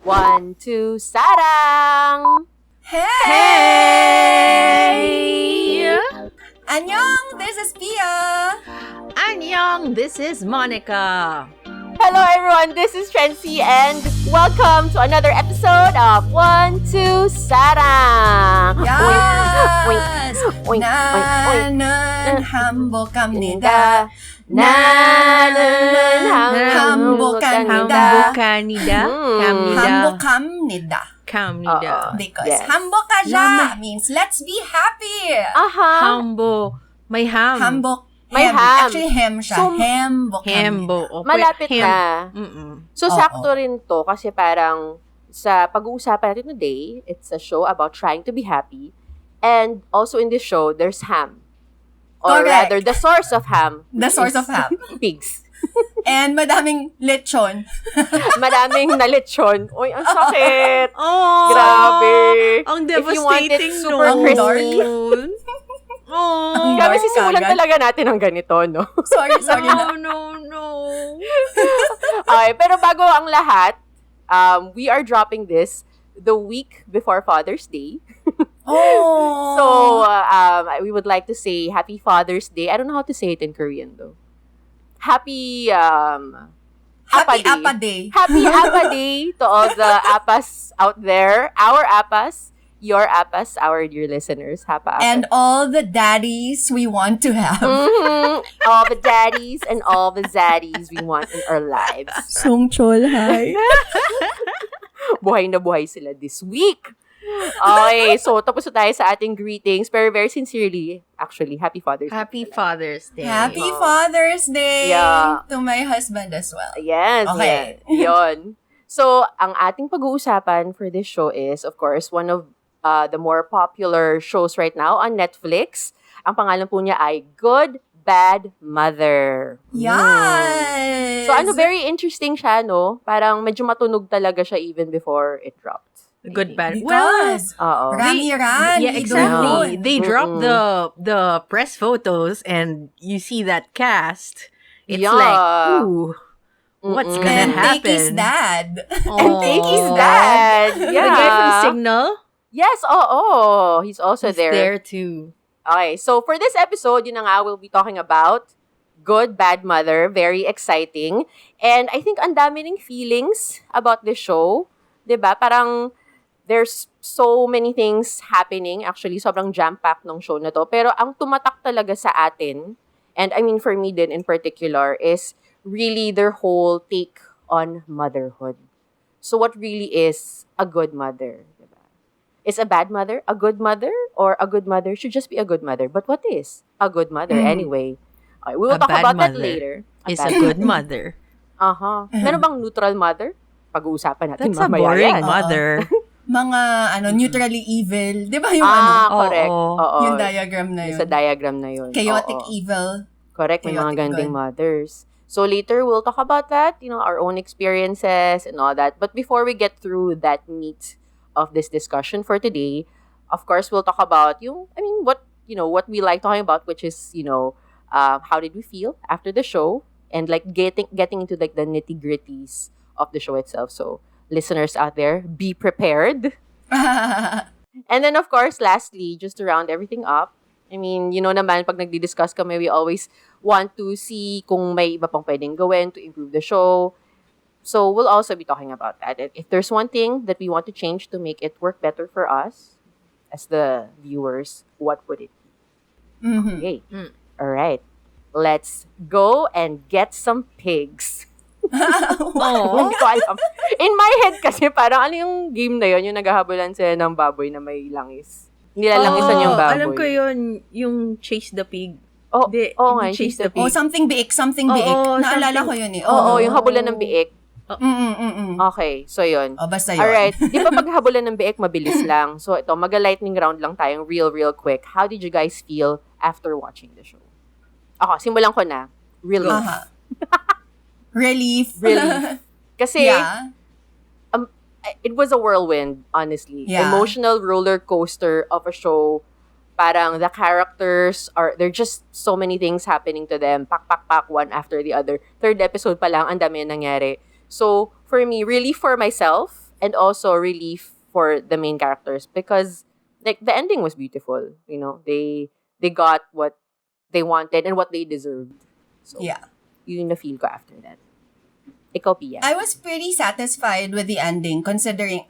1, 2, Sarang! Hey! Annyeong, this is Pia. Annyeong, this is Monica. Hello everyone, this is Trency and welcome to another episode of 1, 2, Sarang! Yes! Oink, oink, oink. 나는 행복합니다. 나는 행복합니다. Kamnida. Because Yes. 행복하자 means let's be happy. Aha! Hambo. May ham. 행복. May hem. ham. Actually, hem siya. So, Hembo. Malapit na. So, Oo. sakto rin to kasi parang sa pag-uusapan natin today, it's a show about trying to be happy. And also in this show, there's ham. Or Correct. rather, the source of ham. The source is of ham. Pigs. And madaming lechon. Madaming nalitsyon. Uy, ang sakit. Oh, Grabe. Ang If you want it devastating super no. crispy. Oh. Grabe, Dark sisimulan agad. talaga natin ng ganito, no? Sorry na. No. Okay, pero bago ang lahat, we are dropping this the week before Father's Day. Oh. So, we would like to say Happy Father's Day. I don't know how to say it in Korean, though. Happy, Happy Apa Apa Day. Happy Apa Day to all the Apas out there. Our Apas, your Apas, our dear listeners. Happy Apa. And all the daddies we want to have. All the daddies and all the zaddies we want in our lives. Songchol, hi. Buhay na buhay sila this week. Okay, so tapos na tayo sa ating greetings. Pero very sincerely, actually, Happy Father's Day. Happy Father's Day. Happy Father's Day Yeah. to my husband as well. Yes, Okay. yes. Yun. So, ang ating pag-uusapan for this show is, of course, one of the more popular shows right now on Netflix. Ang pangalan po niya ay Good, Bad Mother. Yes! So, very interesting siya, no? Parang medyo matunog talaga siya even before it dropped. Good, bad. Well, Because Oo. Rami-ran. yeah, idol exactly. yun. They dropped the press photos and you see that cast. It's Yeah. like, ooh, what's Mm-mm. gonna And happen? Takey's dad. And Takey's dad. Yeah. The guy from Signal Yes, he's also is there. there too. Okay, so for this episode, yun na nga, we'll be talking about Good, Bad Mother. Very exciting. And I think ang dami ning feelings about this show. 'Di ba? Parang there's so many things happening. Actually, sobrang jam-packed ng show na to. Pero ang tumatak talaga sa atin, and I mean for me din in particular, is really their whole take on motherhood. So what really is a good mother? Diba? Is a bad mother a good mother? Or a good mother should just be a good mother? But what is a good mother anyway? Okay, we will A talk bad about that mother later. Is bad a good mother. Meron bang neutral mother? Pag-uusapan natin That's a mamaya boring yan. mother. Mga neutrally evil. Di ba yung Correct. Oo. Oo. yung diagram na yun? Sa diagram na yun. Chaotic Oo. evil. Correct, may mga Chaotic ganding good. mothers. So later, we'll talk about that, our own experiences and all that. But before we get through that meat of this discussion for today, of course, we'll talk about what we like talking about, which is, how did we feel after the show and like getting into like the nitty-gritties of the show itself. So listeners out there, be prepared. And then, of course, lastly, just to round everything up, I mean, naman, pag nagdi-discuss kami, we always want to see kung may iba pang pwedeng gawin to improve the show. So, we'll also be talking about that. If there's one thing that we want to change to make it work better for us, as the viewers, what would it be? Mhm. Okay. All right. Let's go and get some pigs. Hindi ko alam. In my head kasi, parang ano yung game na yun, yung naghahabulan sila ng baboy na may langis. Nilalangisan yung baboy. Alam ko yun, yung Chase the Pig. Oh, Hindi, nga, hindi Chase the Pig. Oh, something biik. Naalala ko yun eh. Oo, yung habulan ng biik. Mm. Okay, so yun. Oh, basta yun. Alright, di ba pag habulan ng biik, mabilis lang. So ito, mag-lightning round lang tayong real quick. How did you guys feel after watching the show? Ako, simulan ko na. Relief. Relief. Kasi, Yeah. it was a whirlwind, honestly. Yeah. Emotional roller coaster of a show. Parang the characters there are just so many things happening to them. Pak, one after the other. Third episode pa lang, ang dami nangyari. So, for me, really for myself and also relief for the main characters because like the ending was beautiful. They got what they wanted and what they deserved. So Yeah. yun na feel ko after that. Ikaw, Pia. I was pretty satisfied with the ending considering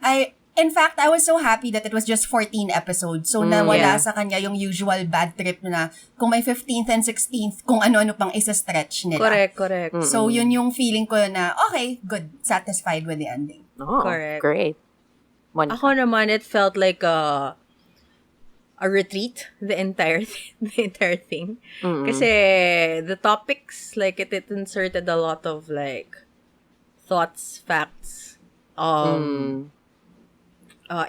in fact, I was so happy that it was just 14 episodes. So, nawala yeah. sa kanya yung usual bad trip na kung may 15th and 16th, kung ano-ano pang isa-stretch nila. Correct. So, yun yung feeling ko na, okay, good. Satisfied with the ending. Oh, Correct. great. Monica. Ako naman, it felt like a retreat, the entire thing. Kasi the topics, like, it inserted a lot of, like, thoughts, facts,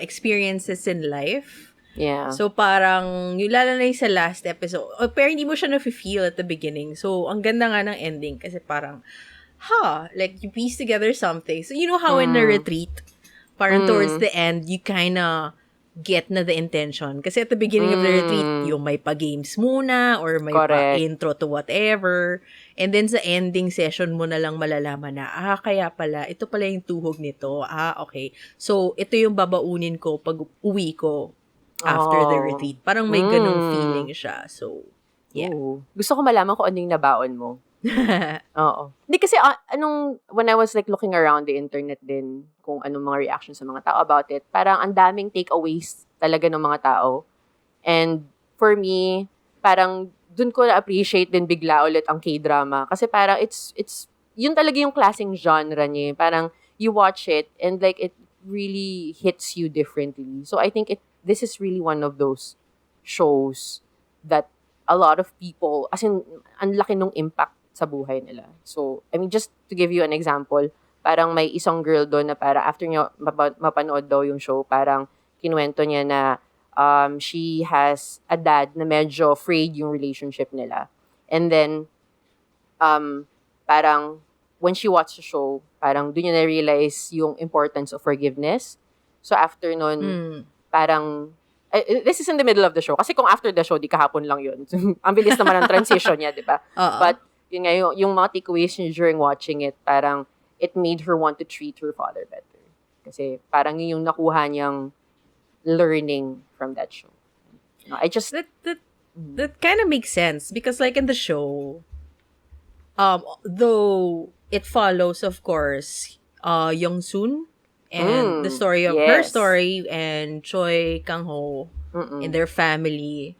experiences in life. Yeah. So, parang, yung lalo na yung sa last episode, pero hindi mo siya na-feel at the beginning. So, ang ganda nga ng ending kasi parang, like, you piece together something. So, you know how in a retreat, parang towards the end, you kinda get na the intention. Kasi at the beginning of the retreat, yung may pa-games muna or may pa-intro to whatever. And then sa ending session mo na lang malalaman na, kaya pala, ito pala yung tuhog nito. Okay. So, ito yung babaunin ko pag uwi ko after the retreat. Parang may ganung feeling siya. So, yeah. Ooh. Gusto ko malaman kung anong nabaon mo. Oo. Hindi kasi when I was like looking around the internet din kung anong mga reactions sa mga tao about it, parang ang daming takeaways talaga ng mga tao. And for me, parang dun ko na-appreciate din bigla ulit ang K-drama kasi parang it's yun talaga yung klaseng genre niya. Parang you watch it and like it really hits you differently. So I think this is really one of those shows that a lot of people, as in, ang laki nung impact sa buhay nila. So, I mean, just to give you an example, parang may isang girl doon na parang after niya mapanood daw yung show, parang kinuwento niya na she has a dad na medyo frayed yung relationship nila. And then, parang when she watched the show, parang doon niya na-realize yung importance of forgiveness. So, after nun, parang this is in the middle of the show. Kasi kung after the show, di kahapon lang yun. Ang bilis naman ang transition niya, di ba? But, yun nga, yung mga takeaways niya during watching it, parang it made her want to treat her father better. Kasi parang yun yung nakuha niyang learning from that show. I just... That kind of makes sense. Because like in the show, though it follows, of course, Young-soon, and the story of her story and Choi Kang-ho and their family,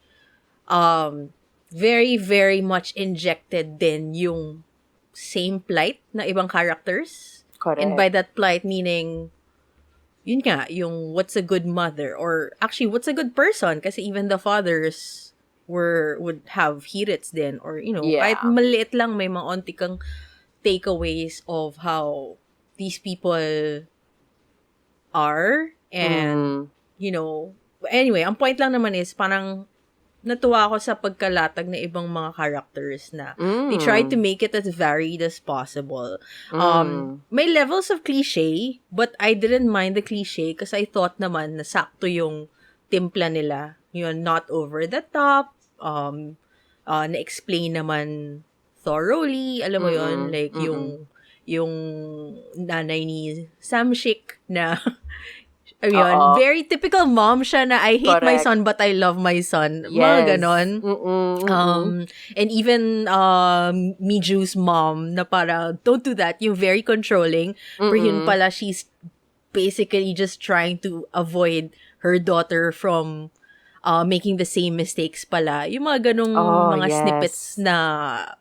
very, very much injected din yung same plight na ibang characters. Correct. And by that plight, meaning, yun nga, yung what's a good mother, or actually, what's a good person, kasi even the fathers would have hirits din, or, kahit maliit lang, may mga onti kang takeaways of how these people are, and, anyway, ang point lang naman is, parang, natuwa ako sa pagkalatag na ibang mga characters na they tried to make it as varied as possible. May levels of cliche, but I didn't mind the cliche kasi I thought naman na sakto yung timpla nila. Yun, not over the top, na-explain naman thoroughly, alam mo yun, like yung nanay ni Samshik na very typical mom siya na I hate my son but I love my son. Mga ganon. And even Miju's mom na para don't do that. Yung very controlling. Pero yun pala, she's basically just trying to avoid her daughter from making the same mistakes pala. Yung mga ganong mga snippets na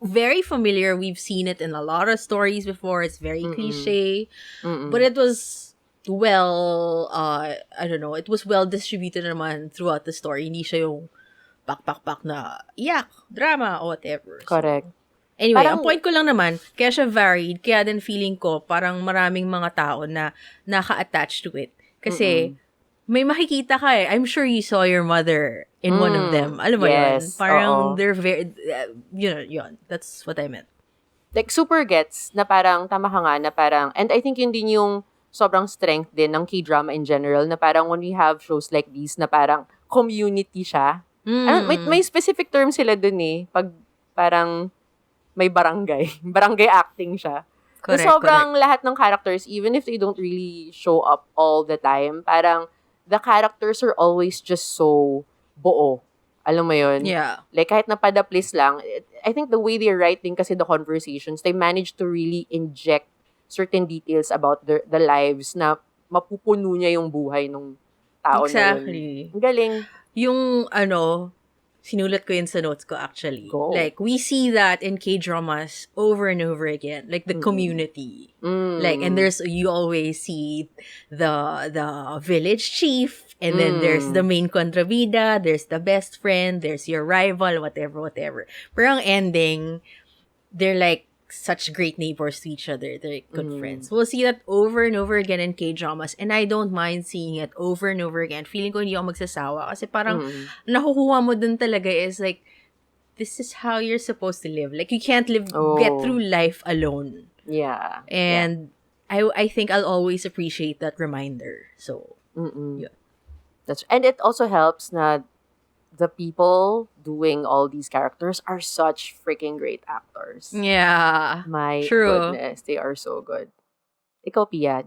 very familiar. We've seen it in a lot of stories before. It's very cliche. But it was I don't know, it was well distributed naman throughout the story. Hindi siya yung pak na drama or whatever. Correct. So, anyway, Parang, ang point ko lang naman, kaya siya varied, kaya din feeling ko parang maraming mga tao na naka-attach to it. Kasi may makikita ka eh. I'm sure you saw your mother in one of them. Alam mo yun? Parang they're very, yun. That's what I meant. Like, super gets na parang, tama ka nga, na parang, and I think yun din yung sobrang strength din ng K-drama in general, na parang when we have shows like these, na parang community siya. May specific term sila dun eh. Pag parang may barangay acting siya. Correct, sobrang lahat ng characters, even if they don't really show up all the time, parang the characters are always just so buo. Alam mo yun? Yeah. Like, kahit napadaplis lang, I think the way they write din kasi the conversations, they manage to really inject certain details about the lives na mapupuno niya yung buhay ng tao na yun. Ang galing. Yung, sinulat ko yun sa notes ko actually. Go. Like, we see that in K-dramas over and over again. Like, the community. Like, and you always see the village chief, and then there's the main kontrabida, there's the best friend, there's your rival, whatever. Pero ang ending, they're like such great neighbors to each other. They're good friends. We'll see that over and over again in K-dramas, and I don't mind seeing it over and over again. Feeling ko hindi ako magsasawa kasi parang nakukuha mo dun talaga is like, this is how you're supposed to live. Like, you can't get through life alone. Yeah. And I think I'll always appreciate that reminder. So, yeah. And it also helps na the people doing all these characters are such freaking great actors. Yeah. My goodness, they are so good. Ikaw, Pia,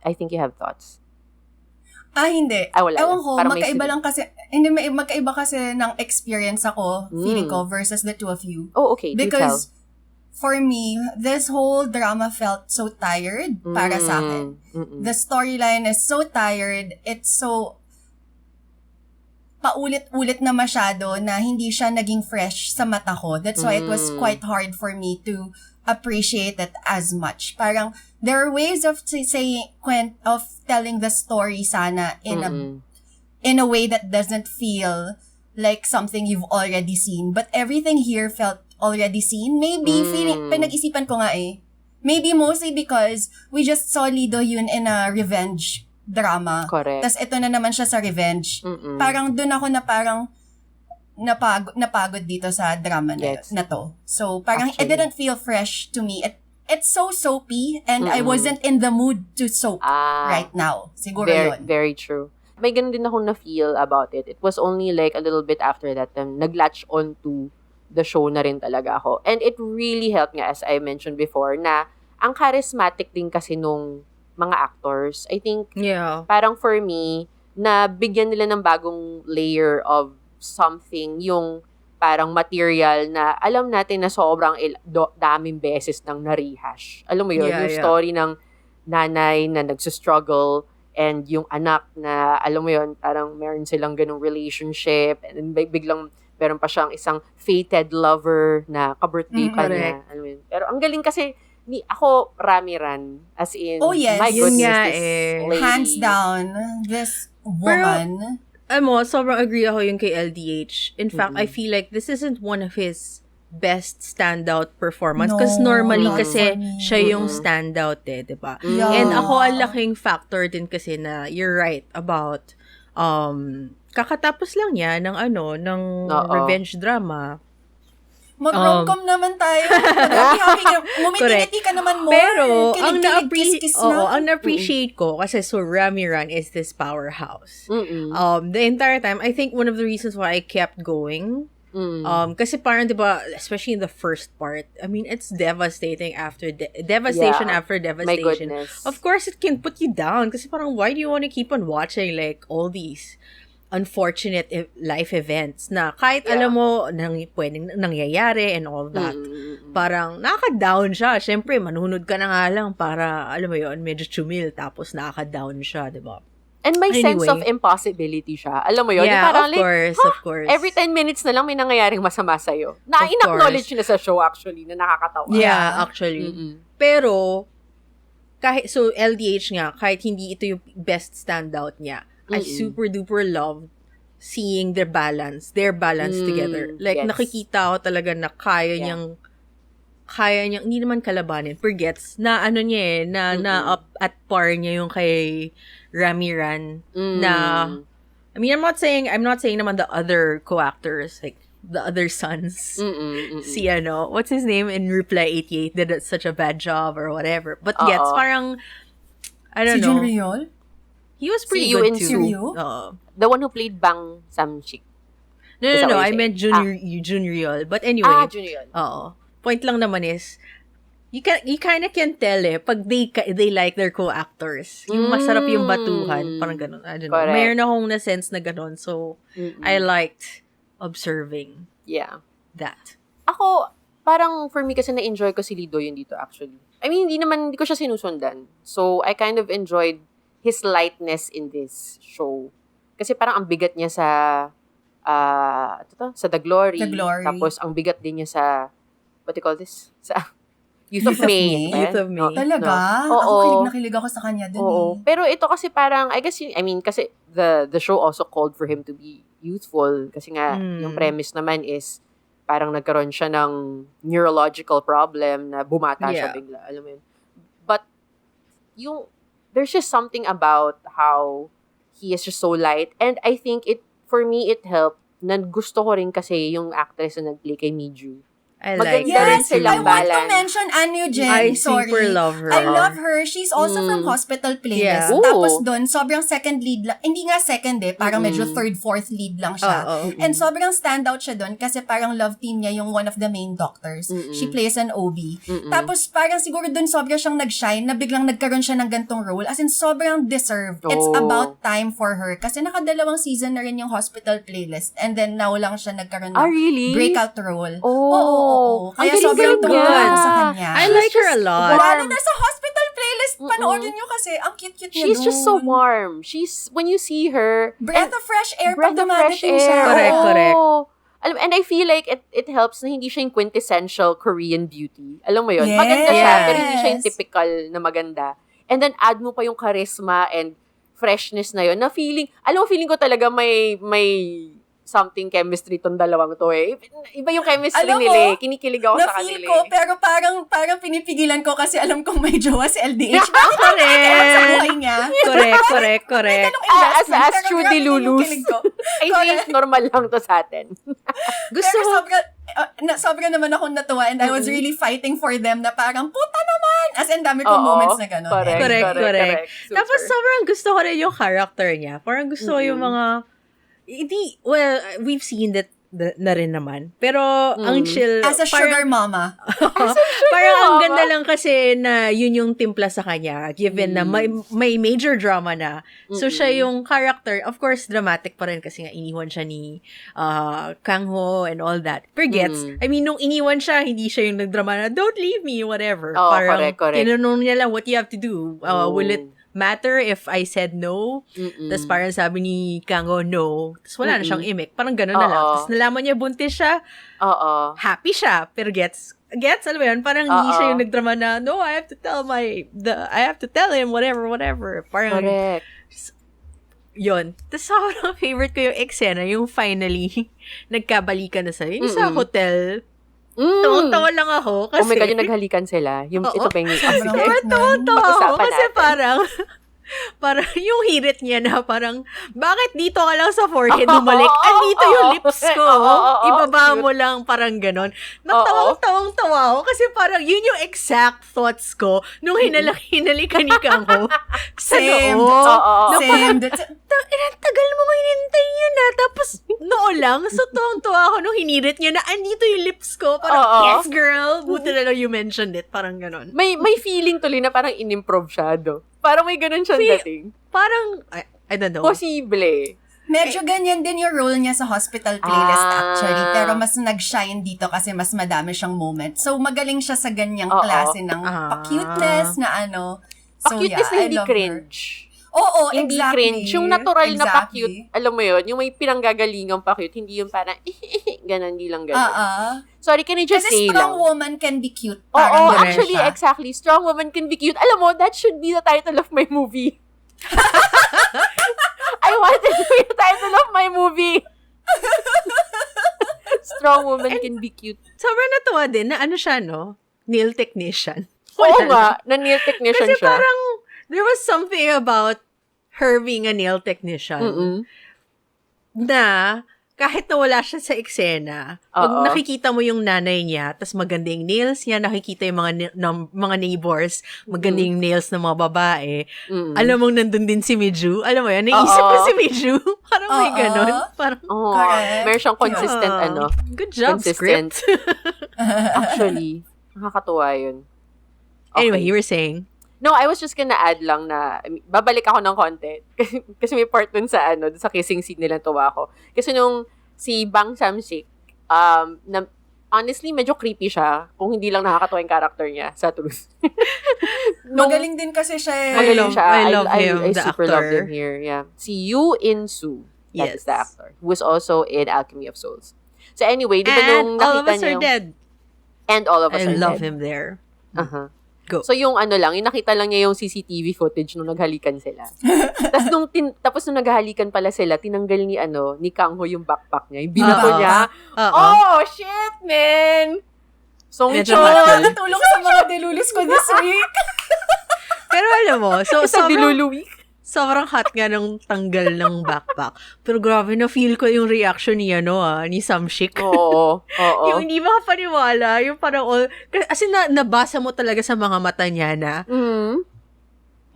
I think you have thoughts. Hindi. Wala. Ewan ko, magkaiba lang kasi, hindi, magkaiba kasi ng experience ako, feeling ko, versus the two of you. Oh, okay. Because, for me, this whole drama felt so tired para sa akin. The storyline is so tired. It's so paulit-ulit na masyado na hindi siya naging fresh sa mata ko. That's why it was quite hard for me to appreciate it as much. Parang, there are ways of telling the story sana in a way that doesn't feel like something you've already seen. But everything here felt already seen. Maybe, pinag-isipan ko nga maybe mostly because we just saw Lido yun in a revenge drama. Correct. Tapos ito na naman siya sa revenge. Parang dun ako na parang napagod dito sa drama na to. So parang it didn't feel fresh to me. It's so soapy and I wasn't in the mood to soap right now. Siguro yun. Very true. May ganun din akong na-feel about it. It was only like a little bit after that nag-latch on to the show na rin talaga ako. And it really helped nga, as I mentioned before, na ang charismatic din kasi nung mga actors. I think, parang for me, na bigyan nila ng bagong layer of something, yung parang material na alam natin na sobrang daming beses nang na-rehash. Alam mo yun, yung story ng nanay na nagsustruggle and yung anak na, alam mo yun, parang meron silang ganung relationship and biglang meron pa siyang isang fated lover na ka-birthday pa niya. Alam mo yun. Pero ang galing kasi, ako, Ramiran. As in, my goodness, this lady. Hands down, this woman. Pero, sobrang agree ako yung kay LDH. In fact, I feel like this isn't one of his best standout performance. Because normally kasi siya yung standout diba? Yeah. And ako, ang laking factor din kasi na you're right about kakatapos lang niya ng revenge drama. Mag-romcom naman tayo. Ngumiti-ngiti ka naman more. Pero, ang na-appreciate ko, kasi so Ramiran is this powerhouse. The entire time, I think one of the reasons why I kept going, kasi parang, diba, especially in the first part, I mean, it's devastating after devastation after devastation. My goodness. Of course, it can put you down, kasi parang, why do you want to keep on watching, like, all these unfortunate life events na kahit alam mo pwedeng nangyayari and all that. Parang nakaka-down siya. Siyempre, manunod ka na nga lang para, alam mo yun, medyo chumil tapos nakaka-down siya, di ba? And may sense of impossibility siya. Alam mo yun? Yeah, parang of course. Every 10 minutes na lang may nangyayaring masama sa'yo. Na-acknowledge na sa show actually, na nakakatawa. Yeah, actually. Pero, so LDH nga, kahit hindi ito yung best standout niya, I super duper love seeing their balance together. Like, nakikita ko talaga na kaya niyang, hindi naman kalabanin, forgets, na niya na up at par niya yung kay Ramiran, na, I mean, I'm not saying naman the other co-actors, like, the other sons, si what's his name in Reply 88 did such a bad job or whatever. But it's parang, I don't know. Si Junriol? He was pretty good too. The one who played Bang Samshik. No. I meant Junior. But anyway. Junior. Point lang naman is, you kind of can tell pag they like their co-actors. Yung masarap yung batuhan, parang ganun. I don't know. Mayroon akong na-sense na ganun. So, I liked observing that. Ako, parang for me kasi na-enjoy ko si Lido yun dito actually. I mean, hindi ko siya sinusundan. So, I kind of enjoyed his lightness in this show. Kasi parang ang bigat niya sa sa The Glory. Tapos, ang bigat din niya sa, what do you call this? Sa Youth of May. Youth of May. Talaga? No? Ako kilig na kilig ako sa kanya dun Pero ito kasi parang, I guess, kasi the show also called for him to be youthful. Kasi nga, yung premise naman is, parang nagkaroon siya ng neurological problem na bumata siya bigla. Alam mo yun? But, there's just something about how he is just so light. And I think for me, it helped na gusto ko rin kasi yung actress na nag-play kay Miju. I like yes, I want to mention Anu Jen. I super love her. I love her. She's also from Hospital Playlist. Yeah. Tapos doon, sobrang second lead lang. Hindi nga second parang medyo third, fourth lead lang siya. And sobrang standout siya doon kasi parang love team niya yung one of the main doctors. She plays an OB. Tapos parang siguro doon sobrang siyang nag-shine na biglang nagkaroon siya ng gantong role. As in, sobrang deserved. It's about time for her. Kasi nakadalawang season na rin yung Hospital Playlist. And then now lang siya nagkaroon ng breakout role. Kaya sobrang tuwa ako sa kanya. I like her a lot. Lalo na sa Hospital Playlist, panoorin nyo kasi, ang cute-cute niya She's just so warm. When you see her, breath of fresh air pag dumadating siya. Correct. And I feel like it helps na hindi siya yung quintessential Korean beauty. Alam mo yun? Yes. Maganda siya, pero hindi siya yung typical na maganda. And then add mo pa yung charisma and freshness na yun, na feeling ko talaga may something chemistry tong dalawang to Iba yung chemistry nila Kinikilig ako sa kanila. Na-feel ko, pero parang pinipigilan ko kasi alam kong may jowa si LDH. Correct. Sa buhay niya. Correct. As true Lulus. I think normal lang to sa atin. Gusto ko. Sobra naman akong natuwa and I was really fighting for them na parang, puta naman! As in, dami kong moments na gano'n. Correct. Tapos sobrang gusto ko rin yung character niya. Parang gusto ko yung mga we've seen that na rin naman. Pero, ang chill. As a sugar mama. Parang ang ganda lang kasi na yun yung timpla sa kanya. Given na may major drama na. So, siya yung character. Of course, dramatic pa rin kasi nga iniwan siya ni Kang Ho and all that. Forgets. I mean, nung iniwan siya, hindi siya yung nagdrama na, don't leave me, whatever. Parang, tinanong niya lang, what you have to do? Will it matter if I said no? Tapos parang sabi ni Kango, no. Tapos wala na siyang imik. Parang gano'n na lang. Tapos nalaman niya buntis siya. Happy siya. Pero gets, alam mo yun? Parang hindi siya yung nagdrama na, no, I have to tell him, whatever. Parang, correct. Yun. Tapos sobrang favorite ko yung eksena, yung finally, nagkabalikan na sa'yo. Yung sa hotel, tawang-tawa lang ako kasi... Oh my God, yung naghalikan sila. Ito pa yung... Tawang-tawa ako kasi parang yung hirit niya na parang, bakit dito ka lang sa forehead bumalik? Andito yung lips ko. Ibaba mo lang, parang ganon. Tawang-tawa ako kasi parang yun yung exact thoughts ko nung hinalikan ni Kangho sa noo. Same. Ilang tagal mo hinintay yun na. Tapos, noo lang. So, tawang-tawa ako nung hinirit niya na andito yung lips ko. Parang, yes girl. Buti na lang you mentioned it. Parang ganon. May feeling tuloy na parang in-improve siya, Parang may ganun siyang dating. Parang, I don't know. Posible. Medyo ganyan din yung role niya sa Hospital Playlist actually. Pero mas nag-shine dito kasi mas madami siyang moment. So, magaling siya sa ganyang klase ng pa-cuteness na ano. So, pa-cuteness na hindi cringe. Oo, hindi exactly. Cringe. Yung natural na pa-cute, alam mo yun, yung may pinanggagalingang pa-cute, hindi yung parang, ganon, hindi lang ganon. Sorry, can I just say lang? Kasi strong woman can be cute. Actually, exactly. Strong woman can be cute. Alam mo, that should be the title of my movie. I want it to be the title of my movie. Strong woman can be cute. Sobrang natuwa din na ano siya, no? Nail technician. Oo nga, na nail technician kasi siya. Kasi parang, there was something about her being a nail technician na kahit na wala siya sa eksena, pag nakikita mo yung nanay niya, tas maganda yung nails niya, nakikita yung mga neighbors, maganda yung nails ng mga babae, alam mo nandun din si Miju, alam mo yan, naisip ko si Miju, parang may ganon. Parang, meron siyang consistent, good job, consistent. script. Actually, nakakatuwa yun. Anyway, you were saying? No, I was just gonna add lang na, babalik ako ng konti. Kasi may part dun sa, dun sa kissing scene nilang tuwa ako. Kasi nung si Bang Samsik, honestly, medyo creepy siya kung hindi lang nakakatawa yung character niya, sa truth. Magaling din kasi siya eh. Magaling siya. I love him, I the super actor. love him here. Yeah. Si Yoo In-soo, that is the actor, who was also in Alchemy of Souls. So anyway, di ba nung All of nakita Us niyo Are Dead. And All of Us Are Dead. I love him there. Uh-huh. Go. So yung yung nakita lang niya yung CCTV footage nung naghalikan sila. Tapos nung naghalikan pala sila, tinanggal ni Kang Ho yung backpack niya. Yung binato niya. Oh, shit, man! Songchon! Tulong sa mga dilulis ko this week. Pero alam mo, sa dilulu week. Sobrang hot nga nung tanggal ng backpack. Pero grabe na feel ko yung reaction niya, ni Samshik. Oo. Yung hindi makapaniwala, yung parang kasi nabasa mo talaga sa mga mata niya na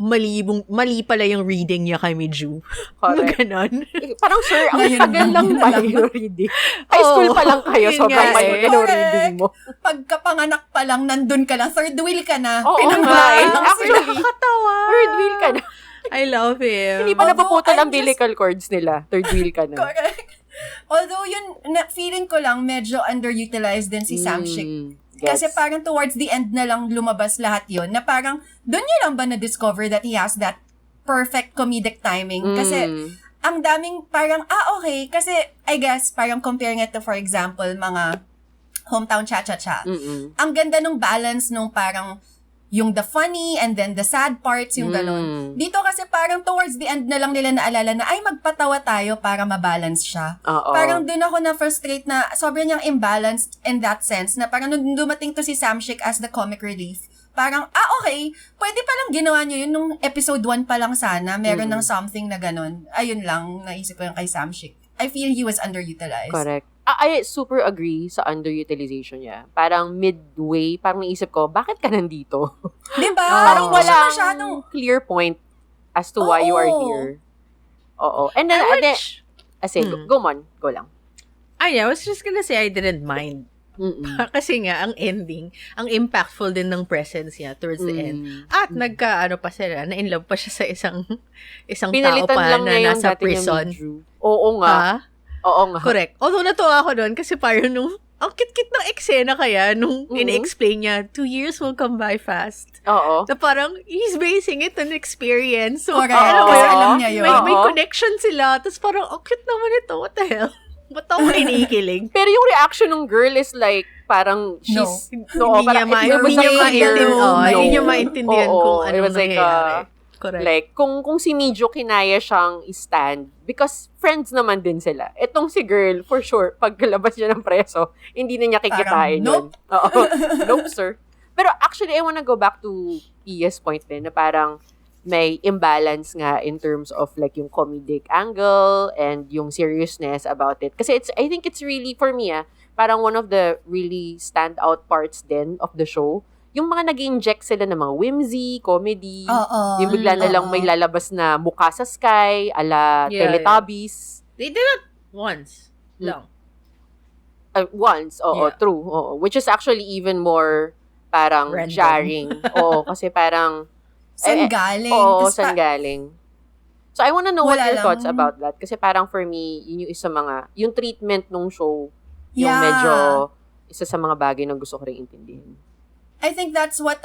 mali pala yung reading niya kay Miju. Correct. Ganon. Parang, sir, ang tagal lang pala yung reading. High school pa lang kayo, sobrang tagal yung reading mo. Pagkapanganak pa lang, nandun ka lang. Third wheel ka na. Oo, Actually, nakakatawa. Third wheel ka na. I love him. Hindi pa napuputol ang umbilical cords nila. Third wheel ka na. Correct. Although feeling ko lang medyo underutilized din si Samshik. Kasi parang towards the end na lang lumabas lahat yon na parang doon niya lang ba na-discover that he has that perfect comedic timing. Kasi ang daming parang, okay. Kasi I guess parang comparing it to, for example, mga Hometown Cha-Cha-Cha. Ang ganda nung balance nung parang yung the funny and then the sad parts, yung gano'n. Dito kasi parang towards the end na lang nila naalala na, ay, magpatawa tayo para mabalance siya. Parang doon ako na-frustrate na sobrang niyang imbalanced in that sense, na parang nung dumating to si Samshik as the comic relief, parang, okay, pwede palang ginawa niyo yun nung episode 1 pa lang sana, meron ng something na gano'n. Ayun lang, naisip ko yung kay Samshik. I feel he was underutilized. Correct. I super agree sa underutilization niya. Parang midway, parang naisip ko, bakit ka nandito? Diba? Parang wala masyadong clear point as to why you are here. Oo. And then, go on. Go lang. I was just gonna say I didn't mind. Kasi nga, ang ending, ang impactful din ng presence niya towards the end. At pa sila, na-inlove pa siya sa isang tao pa na nasa prison. Oo nga. Oo nga. Correct. Although natuwa ako doon kasi parang ang kit-kit ng eksena kaya nung in-explain niya, 2 years will come by fast. Oo. Na parang, he's basing it on experience. So, alam niya yun. May connection sila. Tapos parang, cute naman ito. What the hell? Ba't ako kinikilig? Pero yung reaction ng girl is like, parang, she's, hindi niya maintindihan kung ano nangyayari. Correct. Like, kung si Mijo kinaya siyang stand, because friends naman din sila. Etong si girl, for sure, pagkalabas niya ng preso, hindi na niya kikitain yun. Nope, sir. Pero actually, I wanna go back to Pia's point din, na parang may imbalance nga in terms of like yung comedic angle and yung seriousness about it. Kasi I think it's really, for me, parang one of the really standout parts din of the show, yung mga nag-inject sila ng mga whimsy, comedy, yung bigla na lang may lalabas na mukha sa sky, ala Teletubbies. They did it once lang. Once, true. Which is actually even more parang random. jarring. Kasi parang saan galing? Saan galing. So I wanna know what your thoughts about that. Kasi parang for me, yun yung isa yung treatment nung show, yung medyo isa sa mga bagay na gusto ko rin intindihin. I think that's why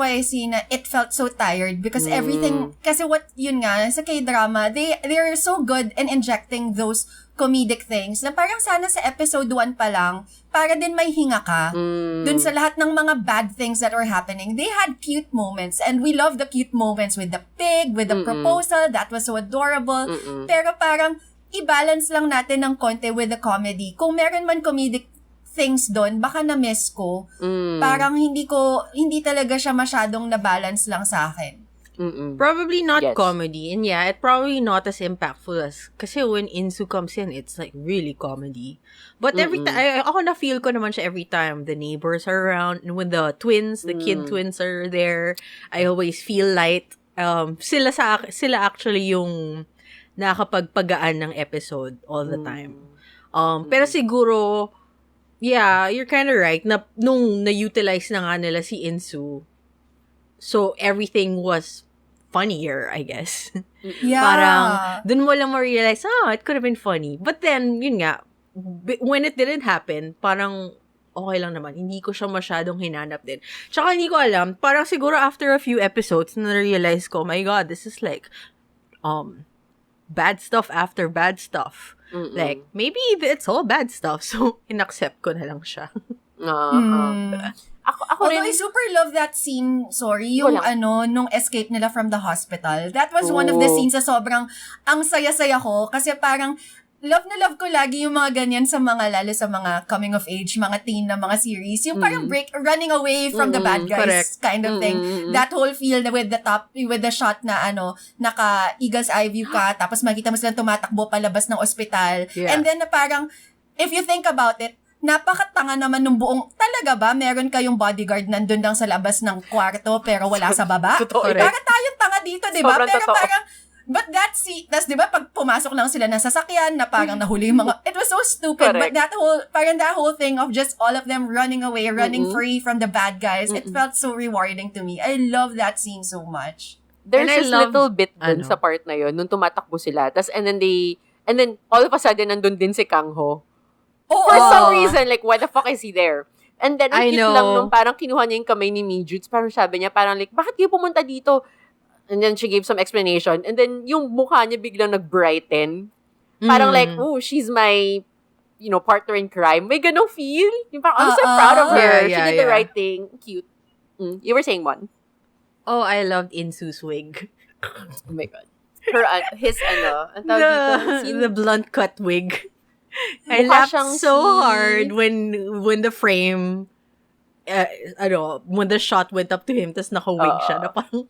I see na it felt so tired because everything, kasi yun nga, sa Kdrama, they're so good in injecting those comedic things na parang sana sa episode 1 pa lang, para din may hinga ka dun sa lahat ng mga bad things that were happening. They had cute moments and we love the cute moments with the pig, with the proposal, that was so adorable. Pero parang i-balance lang natin ng konti with the comedy. Kung meron man comedic things doon, baka na-miss ko. Parang hindi talaga siya masyadong na-balance lang sa akin. Probably not comedy. And it probably not as impactful as, kasi when Insu comes in, it's like really comedy. But every time, ako na-feel ko naman siya every time the neighbors are around, and when the kid twins are there, I always feel light. Sila actually yung nakakapagpagaan ng episode all the time. Pero siguro, you're kind of right. Nung na-utilize na nga nila si Insu, So, everything was funnier, I guess. Yeah. Parang, dun mo lang ma-realize, it could have been funny. But then, yun nga, when it didn't happen, parang, okay lang naman. Hindi ko siya masyadong hinanap din. Tsaka hindi ko alam, parang siguro after a few episodes, na-realize ko, oh my God, this is like, bad stuff after bad stuff. Mm-mm. Like, maybe it's all bad stuff. So, inaccept ko na lang siya. Ako rin, I super love that scene, yung nung escape nila from the hospital. That was one of the scenes na sobrang, ang saya-saya ko, kasi parang, love na love ko lagi yung mga ganyan sa mga, lalo sa mga coming of age, mga teen na mga series. Yung parang running away from the bad guys kind of thing. That whole feel with the shot na naka-eagle's eye view ka, tapos makita mo silang tumatakbo palabas ng ospital. Yeah. And then na parang, if you think about it, napakatanga naman nung buong, talaga ba, meron kayong bodyguard nandun lang sa labas ng kwarto pero wala sa baba? Parang tayong tanga dito, di ba? Pero parang, but that's di ba, pag pumasok lang sila ng sasakyan na parang nahuli yung mga, it was so stupid. Correct. But that whole thing of just all of them running away, running free from the bad guys, it felt so rewarding to me. I love that scene so much. There's this little bit dun sa part na yun, nung tumatakbo sila. And then all of a sudden, nandun din si Kang Ho. For some reason, like, why the fuck is he there? And then, ang cute lang nung parang kinuha niya yung kamay ni Mijut. Parang sabi niya, parang like, bakit kayo pumunta dito? And then she gave some explanation. And then, yung mukha niya biglang nag-brighten. Parang like, oh, she's my, partner in crime. May ganong feel. Yung parang, I'm so proud of her. She did the right thing. Cute. You were saying one? Oh, I loved Insu's wig. Oh my God. His, ang tawag dito? The blunt cut wig. I laughed so hard when the frame, when the shot went up to him, tas naka-wig siya, na parang,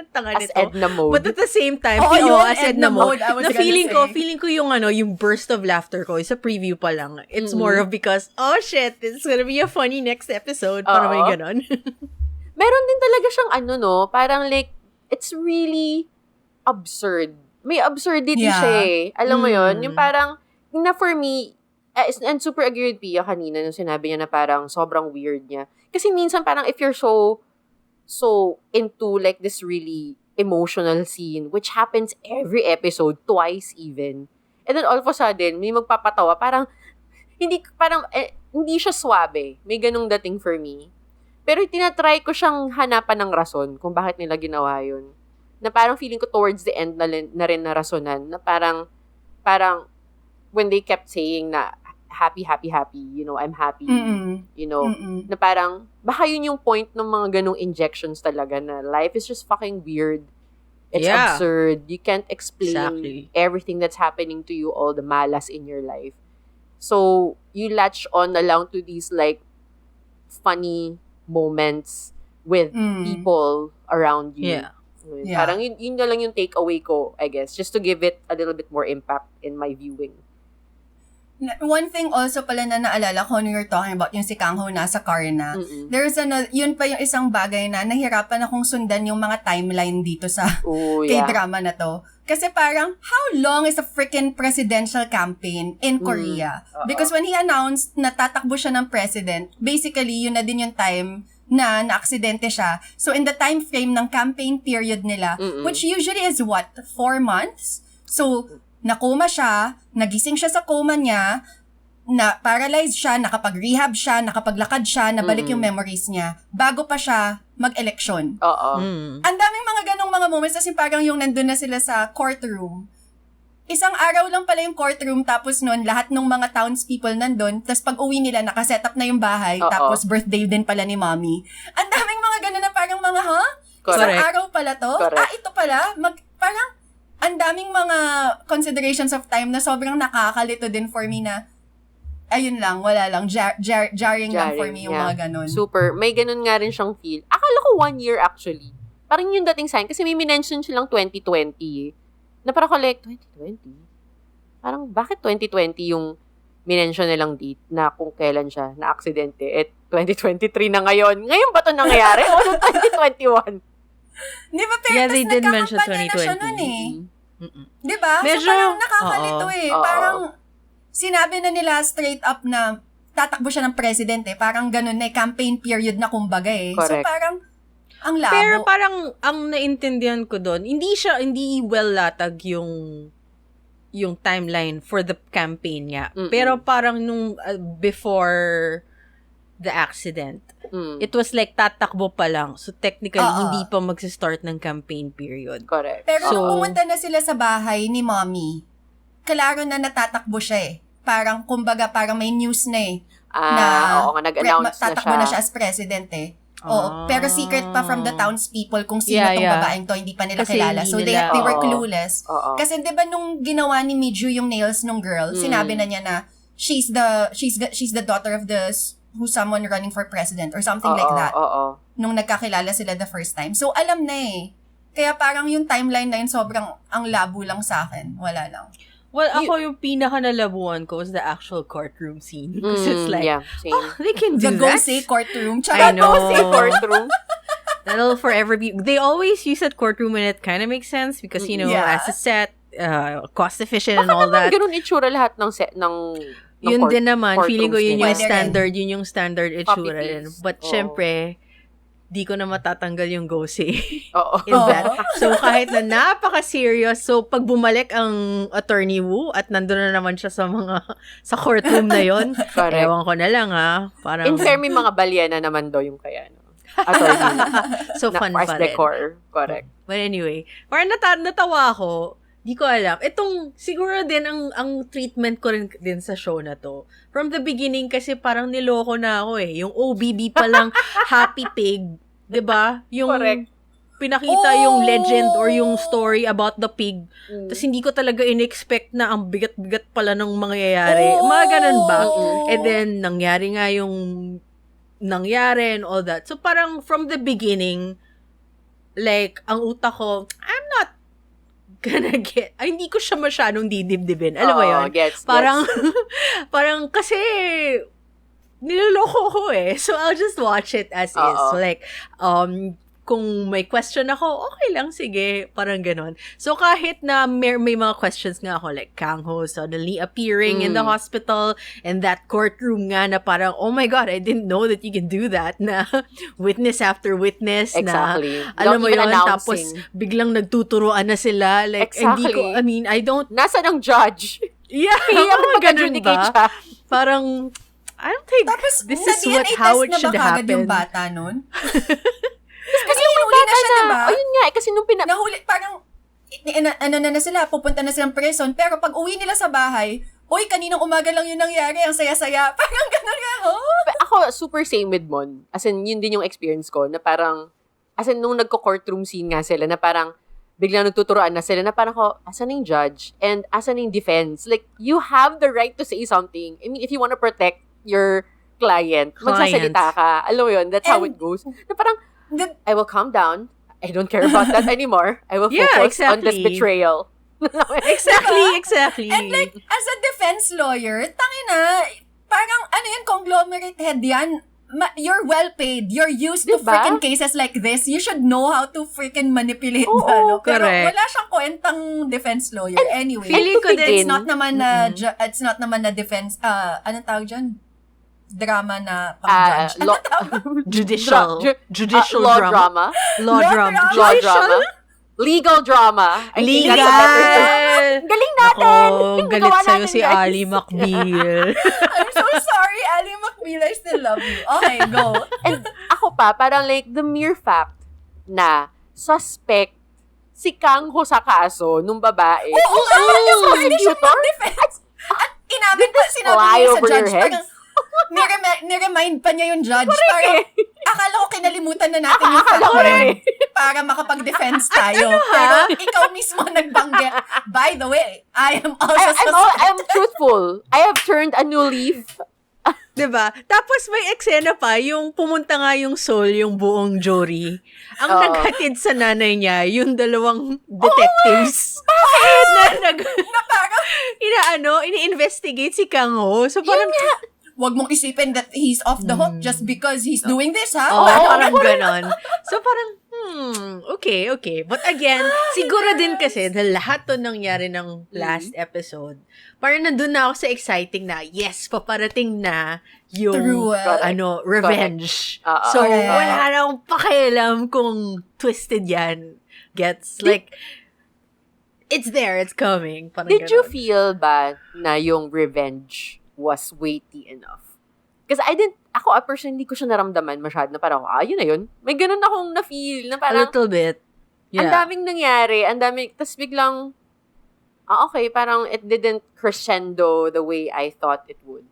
tanga nito. As Edna mode. But at the same time, as Edna mode, na feeling ko yung burst of laughter ko, is a preview pa lang. It's more of because, oh shit, it's gonna be a funny next episode, para may ganon. Meron din talaga siyang parang like, it's really absurd. May absurdity siya eh. Alam mo yun? Yung parang, na for me, and super agree with Pia kanina nung sinabi niya na parang sobrang weird niya. Kasi minsan parang if you're so into like this really emotional scene, which happens every episode, twice even, and then all of a sudden, may magpapatawa, parang, hindi siya swabe. May ganung dating for me. Pero tinatry ko siyang hanapan ng rason kung bakit nila ginawa yun. Na parang feeling ko towards the end na rin na rasonan, na parang, when they kept saying na happy, I'm happy, na parang, baka yun yung point ng mga ganong injections talaga na life is just fucking weird. It's absurd. You can't explain everything that's happening to you, all the malas in your life. So, you latch on na lang to these like funny moments with people around you. Yeah. Parang yun na lang yung takeaway ko, I guess, just to give it a little bit more impact in my viewing. One thing also pala na naalala ko when you're talking about yung si Kang Ho nasa car na, there's yun pa yung isang bagay na nahirapan akong sundan yung mga timeline dito sa Kdrama na to. Kasi parang, how long is a freaking presidential campaign in Korea? Because when he announced na tatakbo siya ng president, basically, yun na din yung time na naaksidente siya. So, in the time frame ng campaign period nila, which usually is 4 months? So, nakoma siya, nagising siya sa coma niya, na paralyzed siya, nakapag-rehab siya, nakapaglakad siya, nabalik yung memories niya, bago pa siya mag-eleksyon. Ang daming mga ganong mga moments, kasi parang yung nandun na sila sa courtroom. Isang araw lang pala yung courtroom, tapos nun, lahat ng mga townspeople nandun, tapos pag uwi nila, nakaset up na yung bahay, tapos birthday din pala ni mommy. Ang daming mga ganon na parang mga, Isang araw pala to? Correct. Ito pala? Parang, ang daming mga considerations of time na sobrang nakakalito din for me na, ayun lang, wala lang, jarring lang for me yung mga ganon. Super. May ganon nga rin siyang feel. Akala ko 1 year actually. Parang yung dating sign, kasi may minention silang 2020 eh. Na parang collect, 2020? Parang, bakit 2020 yung minention nilang date na kung kailan siya na-aksidente? 2023 na ngayon. Ngayon ba ito nangyayari? O 2021? Di ba, pero they did mention 2020. Na siya nun eh. Di ba? So parang nakakalito eh. Parang sinabi na nila straight up na tatakbo siya ng president eh. Parang ganun na campaign period na kumbaga eh. Correct. So parang, Ang labo. Pero parang, ang naintindihan ko doon, hindi well latag yung timeline for the campaign niya. Pero parang nung before the accident, it was like tatakbo pa lang. So technically, hindi pa magsa-start ng campaign period. Correct. Pero nung pumunta na sila sa bahay ni mommy, klaro na natatakbo siya eh. Parang, kumbaga, parang may news na eh. Oo nga, nag-announce na siya. Tatakbo na siya as president eh. Oo. Pero secret pa from the townspeople kung sino tong babaeng to, hindi pa nila kasi kilala. So they were clueless. Kasi 'di ba nung ginawa ni Miju yung nails nung girl, sinabi na niya na she's the daughter of who's someone running for president or something like that. Nung nagkakilala sila the first time. So alam na eh. Kaya parang yung timeline na yun sobrang ang labo lang sa akin. Wala lang. Well, ako yung pinaka-nalabuan ko was the actual courtroom scene. Because it's like, same. They can do The that. Gosei courtroom. I know. Gosei courtroom. That'll forever be... They always use that courtroom and it kind of makes sense because, as a set, cost efficient and all that. Bakit naman ganun itsura lahat ng set, ng yun din naman. Feeling ko yun yung standard itsura. But syempre, di ko na matatanggal yung Gosei in that. So, kahit na napaka-serious, so, pag bumalik ang attorney Wu at nandun na naman siya sa courtroom na yon, ewan ko na lang parang... In fair, may mga balya na naman daw yung kaya, attorney. So, fun pa rin. Decor. Correct. But anyway, parang natawa ako. Di ko alam. Itong, siguro din, ang treatment ko rin din sa show na to. From the beginning, kasi parang niloko na ako eh. Yung OBB pa lang, Happy Pig. Diba? Yung correct. Pinakita yung legend or yung story about the pig. Tapos hindi ko talaga in-expect na ang bigat-bigat pala ng mangyayari. Mga ganun ba? And then, nangyari nga yung nangyari and all that. So, parang from the beginning, like, ang utak ko, I'm not gonna get, hindi ko siya masyadong didibdibin. Alam mo yun? Parang, parang kasi, niloloko ko eh. So, I'll just watch it as is. So, like, kung may question ako, okay lang, sige. Parang ganon. So, kahit na may mga questions nga ako, like, Kang Ho suddenly appearing in the hospital, and that courtroom nga na parang, oh my God, I didn't know that you can do that, na witness after witness, exactly. Na, alam mo yun, tapos biglang nagtuturoan na sila, like, exactly. Hindi ko, I mean, I don't... Nasa ng judge? Yeah, ganun ba? Parang, I don't think tapos, this is how it should happen. Tapos, yung bata nun? Kasi hinuli na siya, diba? Ayun nga, kasi nung nahuli, parang, na sila, pupunta na silang prison, pero pag uwi nila sa bahay, uy, kaninang umaga lang yun nangyari, ang saya-saya. Parang gano'n nga, Ako, super same with Mon. As in, yun din yung experience ko, na parang, as in, nung nagko-courtroom scene nga sila, na parang, biglang nagtuturoan na sila, na parang ko, asan yung judge? And asan yung defense? Like, you have the right to say something. I mean, if you want to protect your client, magsasalita ka. Alam mo yun, that's how it goes. Na parang, I will calm down. I don't care about that anymore. I will focus on this betrayal. Exactly. And like, as a defense lawyer, tangina, parang, conglomerate head yan. You're well paid. You're used to freaking cases like this. You should know how to freaking manipulate Pero wala siyang kwentang defense lawyer. And anyway, it's not naman na defense, anong tawag dyan? Drama na pang-judge. Judicial law drama. Law drama. Legal drama. Legal. Galing natin. Galit sa'yo si Ali McBeal. I'm so sorry, Ali McBeal. I still love you. Okay, go. And ako pa, parang like the mere fact na suspect si Kang Ho sa kaso nung babae. Oo, hindi siya mag-defense. At sinabi niya sa judge, parang, niremind pa niya yung judge. Parang, akala ko kinalimutan na natin yung fact para makapag-defense tayo. Pero ikaw mismo nagbanggit. By the way, I am also suspect. I am truthful. I have turned a new leaf. Diba? Tapos may eksena pa, yung pumunta nga yung soul, yung buong jury. Ang naghatid sa nanay niya, yung dalawang detectives. Na parang, ini-investigate si Kang Ho. So parang, wag mong isipin that he's off the hook just because he's doing this, ha? Parang ganon. So parang, okay. But again, siguro din kasi, dahil lahat to nangyari ng last episode, parang nandun na ako sa exciting na, yes, paparating na yung, revenge. So, wala na akong pakialam kung twisted yan. Gets? Like, it's there, it's coming. Parang Did you ganon. feel ba na yung revenge was weighty enough? Because ako personally, hindi ko siya naramdaman masyado na parang, yun na yun. May ganun akong na-feel na A parang, little bit. ang Yeah. daming nangyari, tas biglang, okay, parang it didn't crescendo the way I thought it would.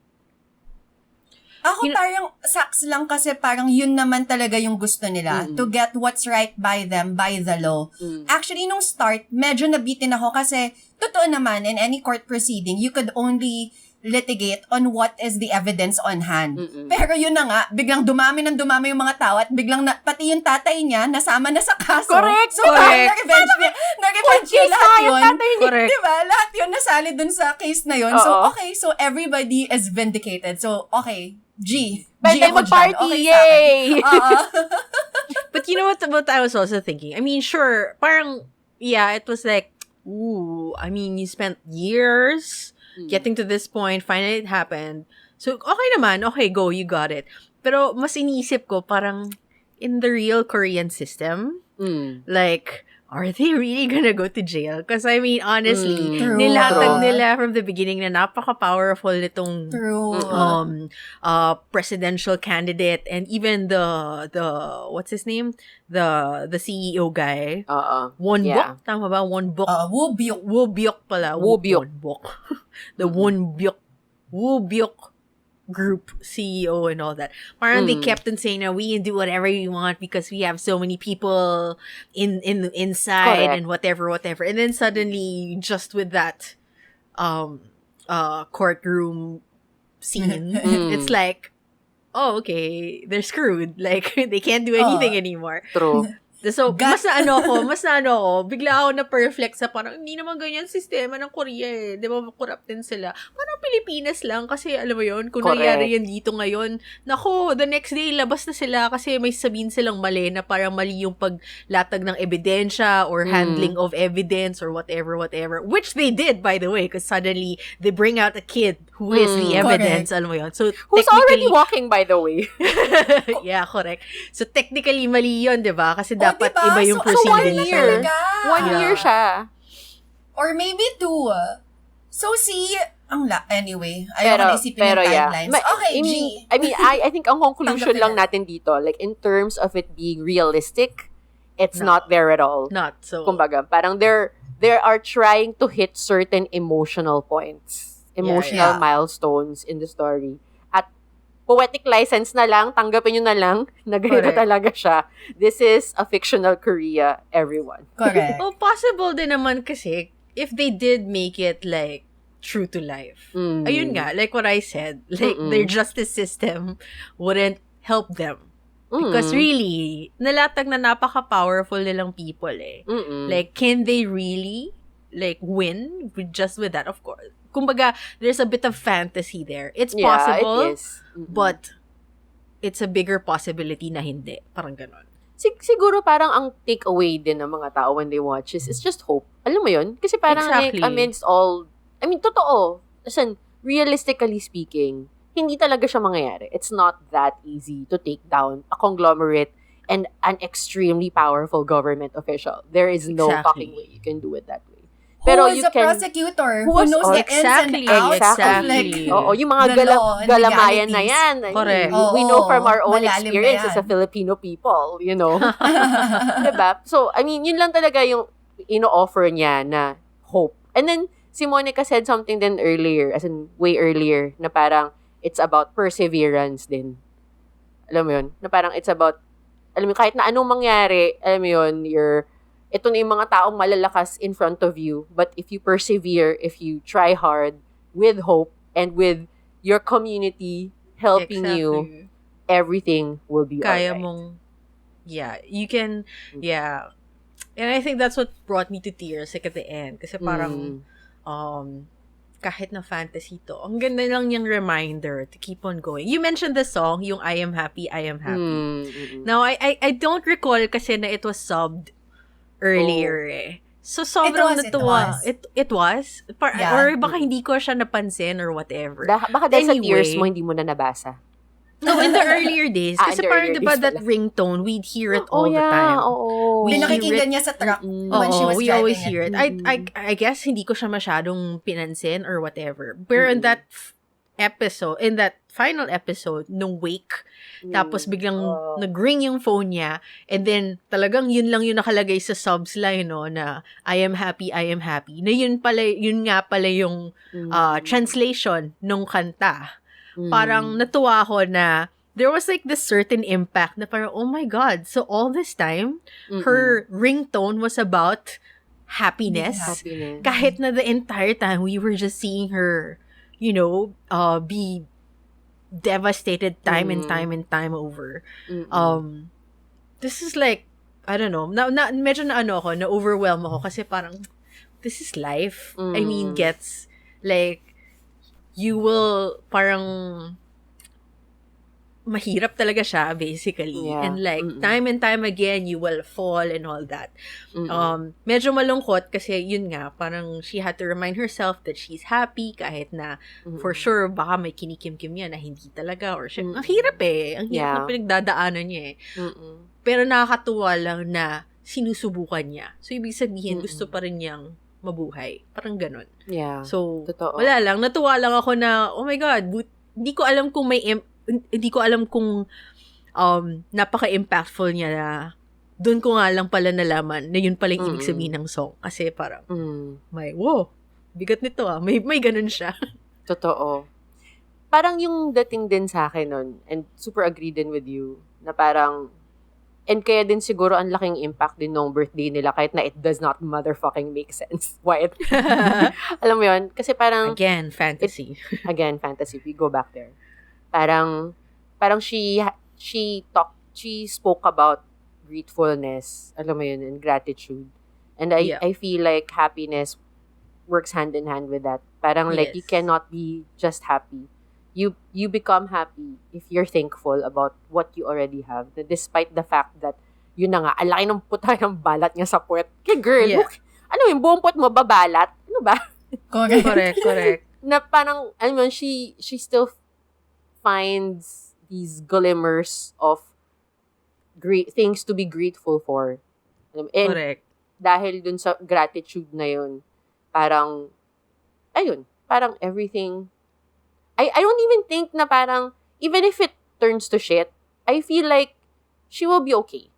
Ako parang saks lang kasi parang yun naman talaga yung gusto nila. To get what's right by them, by the law. Actually, nung start, medyo nabitin ako kasi totoo naman, in any court proceeding, you could only litigate on what is the evidence on hand. Pero yun na nga, biglang dumami yung mga tao at biglang pati yung tatay niya nasama na sa kaso. Correct! So, na-revenge niya lahat yun. Correct. Diba? Lahat yun nasali dun sa case na yun. So, Oo. okay, so everybody is vindicated. So, okay, G. Pwede G ako mag-party! dyan. Okay sa akin. Yay! But you know what I was also thinking? I mean, sure, parang, yeah, it was like, I mean, you spent years getting to this point, finally it happened. So, okay naman, okay, go, you got it. Pero, mas iniisip ko, parang, in the real Korean system, like, are they really gonna go to jail? Because, I mean, honestly, True. nilatag nila from the beginning na napaka-powerful nitong True. presidential candidate and even the what's his name? The CEO guy. Wonbok? Tama ba? Wonbok. Woo-byuk. Woo-byuk pala. Woo-byuk. Wonbok. The Wonbyuk. Woo-byuk group CEO and all that. Parang they kept on saying, we can do whatever we want because we have so many people inside. Correct. And whatever. And then suddenly, just with that courtroom scene, it's like, oh, okay, they're screwed. Like, they can't do anything anymore. True. So, mas na ano ako, bigla ako na-perflex sa parang, hindi naman ganyan sistema ng Korea eh. Di ba, corrupt din sila. Parang Pilipinas lang kasi, alam mo yun, kung Correct. nangyari yan dito ngayon, nako, the next day, labas na sila kasi may sabihin silang mali na parang mali yung paglatag ng ebidensya or handling of evidence or whatever, which they did, by the way, because suddenly, they bring out a kid who is the evidence, alam mo yun. So, Who's already walking, by the way. yeah, correct. So, technically, mali yun, di ba? Kasi dapat diba? iba yung So, proceeding. 1 year. One year siya. Or maybe 2. So, anyway, ayaw ko na isipin yung timelines. Okay, G. I think ang conclusion lang natin dito, like in terms of it being realistic, it's not there at all. Not so. Kumbaga, parang they are trying to hit certain emotional points, emotional milestones in the story. At poetic license na lang, tanggapin nyo na lang, na ganito talaga siya. This is a fictional Korea, everyone. Correct. Well, possible din naman kasi if they did make it like true to life. Ayun nga, like what I said, like their justice system wouldn't help them. Because really, nalatag na napaka-powerful nilang people eh. Like, can they really like win with that? Of course. Kumbaga, there's a bit of fantasy there. It's possible, it is. but it's a bigger possibility na hindi. Parang ganon. Siguro parang ang takeaway din ng mga tao when they watch is just hope. Alam mo yun? Kasi parang Exactly. like, amidst all, totoo. Listen, realistically speaking, hindi talaga siya mangyayari. It's not that easy to take down a conglomerate and an extremely powerful government official. There is no fucking way you can do it that way. Pero who is a prosecutor? Who knows the ins and outs of like yung mga the law and galamayan na legalities. yan. Correct. We know from our own malalim experience na as a Filipino people, you know. Diba? So, yun lang talaga yung ino-offer niya na hope. And then, si Monica said something then earlier, as in way earlier, na parang it's about perseverance din. Alam mo yun? Na parang it's about, alam mo, kahit na anong mangyari, alam mo yun, ito na yung mga taong malalakas in front of you. But if you persevere, if you try hard, with hope, and with your community helping you, everything will be Kaya alright. mong, you can, And I think that's what brought me to tears like at the end. Kasi parang, kahit na fantasy to, ang ganda lang yung reminder to keep on going. You mentioned the song, yung I Am Happy, I Am Happy. Now, I don't recall kasi na it was subbed earlier eh. So, sobrang natuwa. It was? Yeah. Or baka hindi ko siya napansin or whatever. Baka dahil sa Anyway, tears mo, hindi mo na nabasa. No, in the earlier days. Kasi in the parang earlier diba days that pala. ringtone, we'd hear it all the time. Oo. Pinakikinggan niya sa truck when she was we driving always it. hear it. I guess hindi ko siya masyadong pinansin or whatever. Pero in that episode, in that final episode, nung wake, tapos biglang nag-ring yung phone niya, and then talagang yun lang yung nakalagay sa subs line, no, na I am happy, na yun nga pala yung translation nung kanta. Parang natuwa ako na there was like this certain impact na parang, oh my God, so all this time, her ringtone was about happiness. Kahit na the entire time, we were just seeing her, be devastated time and time over. This is like, I don't know, medyo na-overwhelm ako kasi parang, this is life. I mean, gets, like, you will, parang, mahirap talaga siya, basically. Yeah. And like, time and time again, you will fall and all that. Medyo malungkot kasi yun nga, parang she had to remind herself that she's happy kahit na for sure, baka may kinikim-kim yan na hindi talaga or siya. Ang hirap eh. Ang hirap na pinagdadaanan niya eh. Pero nakakatuwa lang na sinusubukan niya. So, ibig sabihin, gusto pa rin niyang mabuhay. Parang ganun. Yeah. So, totoo. Wala lang. Natuwa lang ako na, oh my God, hindi ko alam kung napaka-impactful niya na doon ko nga lang pala nalaman na yun pala yung ibig sabihin ng song. Kasi parang, wow, bigat nito ah. May ganun siya. Totoo. Parang yung dating din sa akin nun, and super agree din with you, na parang, and kaya din siguro ang laking impact din nung birthday nila kahit na it does not motherfucking make sense. Why? Alam mo yun? Kasi parang... Again, fantasy. We go back there. Parang she spoke about gratefulness, alam mo yun, and gratitude. And I feel like happiness works hand in hand with that. Parang like you cannot be just happy. You become happy if you're thankful about what you already have. Despite the fact that yun na nga, alaki ng puta ng balat niya sa puwet. Kaya girl, ano yung buong puwet mo babalat? Ano ba? Correct. Na parang, alam mo, she still finds these glimmers of great things to be grateful for. And correct. Dahil dun sa gratitude na yun, parang everything, I don't even think na parang, even if it turns to shit, I feel like she will be okay.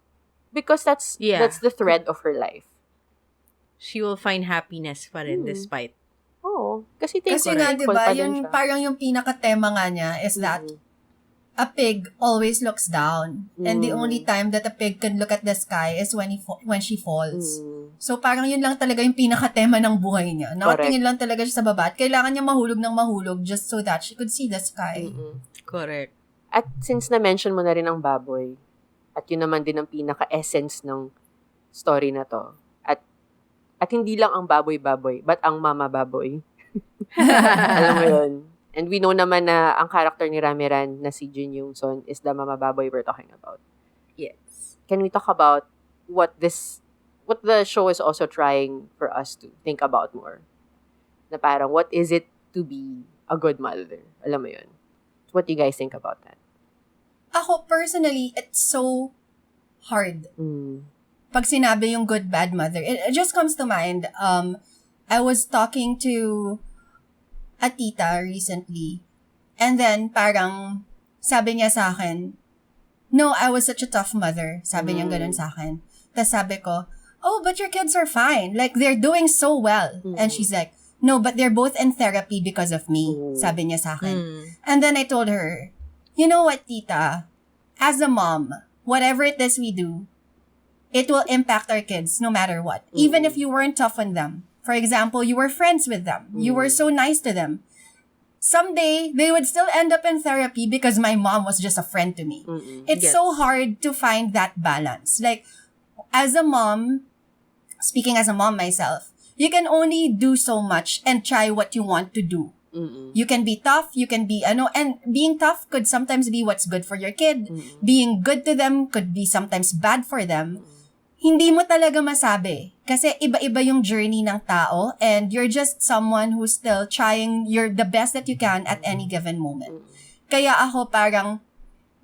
Because that's the thread of her life. She will find happiness pa rin despite. Kasi nga, diba, parang yung pinaka-tema nga niya is that a pig always looks down. And the only time that a pig can look at the sky is when she falls. So parang yun lang talaga yung pinaka-tema ng buhay niya. Nakatingin lang talaga siya sa baba at kailangan niya mahulog ng mahulog just so that she could see the sky. Correct. At since na-mention mo na rin ang baboy, at yun naman din ang pinaka-essence ng story na to. At hindi lang ang baboy-baboy, but ang mama-baboy. Alam mo yun. And we know naman na ang character ni Ramiran na si Jin Young Son is the mama baboy we're talking about. Yes. Can we talk about what the show is also trying for us to think about more? Na parang, what is it to be a good mother? Alam mo yun. What do you guys think about that? Ako, personally, it's so hard. Pag sinabi yung good, bad mother, it just comes to mind. I was talking to a tita recently. And then, parang, sabi niya sa akin, no, I was such a tough mother. Sabi niya ganun sa akin. Tapos sabi ko, oh, but your kids are fine. Like, they're doing so well. And she's like, no, but they're both in therapy because of me. Sabi niya sa akin. And then I told her, you know what, tita? As a mom, whatever it is we do, it will impact our kids no matter what. Even if you weren't tough on them. For example, you were friends with them. You were so nice to them. Someday, they would still end up in therapy because my mom was just a friend to me. It's so hard to find that balance. Like, as a mom, speaking as a mom myself, you can only do so much and try what you want to do. You can be tough, you can be, and being tough could sometimes be what's good for your kid. Being good to them could be sometimes bad for them. Hindi mo talaga masabi. Kasi iba-iba yung journey ng tao and you're just someone who's still trying the best that you can at any given moment. Kaya ako parang,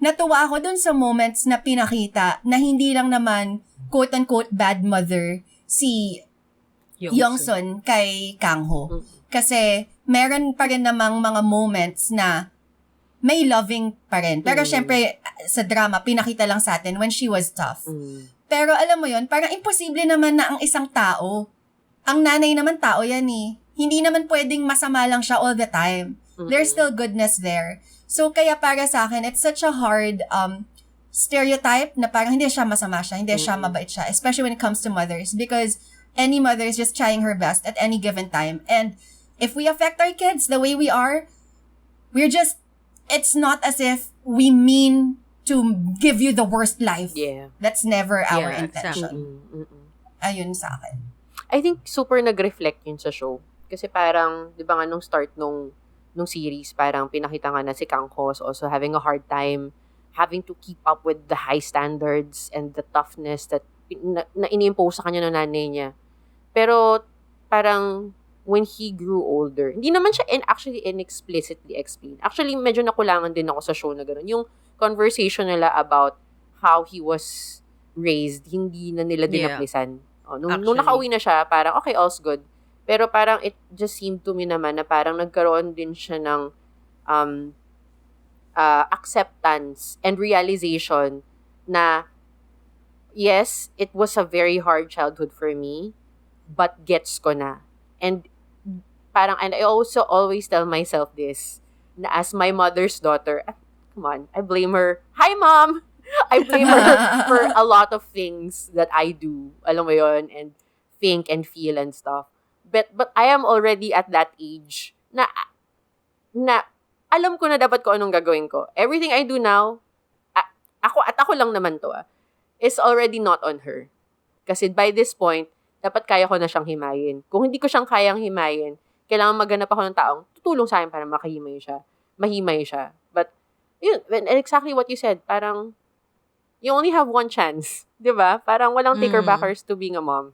natuwa ako dun sa moments na pinakita na hindi lang naman quote-unquote bad mother si Youngsun kay Kang-ho. Kasi meron pa rin namang mga moments na may loving pa rin. Pero syempre, sa drama, pinakita lang sa atin when she was tough. Pero alam mo yon, parang imposible naman na ang isang tao, ang nanay naman tao yan eh. Hindi naman pwedeng masama lang siya all the time. There's still goodness there. So, kaya para sa akin, it's such a hard stereotype na parang hindi siya masama siya, hindi siya mabait siya, especially when it comes to mothers. Because any mother is just trying her best at any given time. And if we affect our kids the way we are, it's not as if we mean to give you the worst life. Yeah. That's never our intention. Exactly. Ayun sa akin. I think super nag-reflect yun sa show. Kasi parang, di ba nga nung start nung series, parang pinakita nga na si Kang-ho is also having a hard time having to keep up with the high standards and the toughness that na ini-impose sa kanya ng nanay niya. Pero parang when he grew older, hindi naman siya actually inexplicitly explained. Actually, medyo nakulangan din ako sa show na gano'n. Yung conversation nila about how he was raised, hindi na nila dinaplisan. Nung nakauwi na siya, parang okay, all's good. Pero parang it just seemed to me naman na parang nagkaroon din siya ng acceptance and realization na yes, it was a very hard childhood for me, but gets ko na. And I also always tell myself this, na as my mother's daughter, come on, I blame her. Hi, Mom! I blame her for a lot of things that I do, alam mo yun, and think and feel and stuff. But I am already at that age na alam ko na dapat ko anong gagawin ko. Everything I do now, ako lang naman to, is already not on her. Kasi by this point, dapat kaya ko na siyang himayin. Kung hindi ko siyang kayang himayin, kailangan maghanap ako ng taong tutulong sa akin para mahimay siya. But, yun, exactly what you said, parang, you only have one chance. Diba? Parang walang taker-backers to being a mom.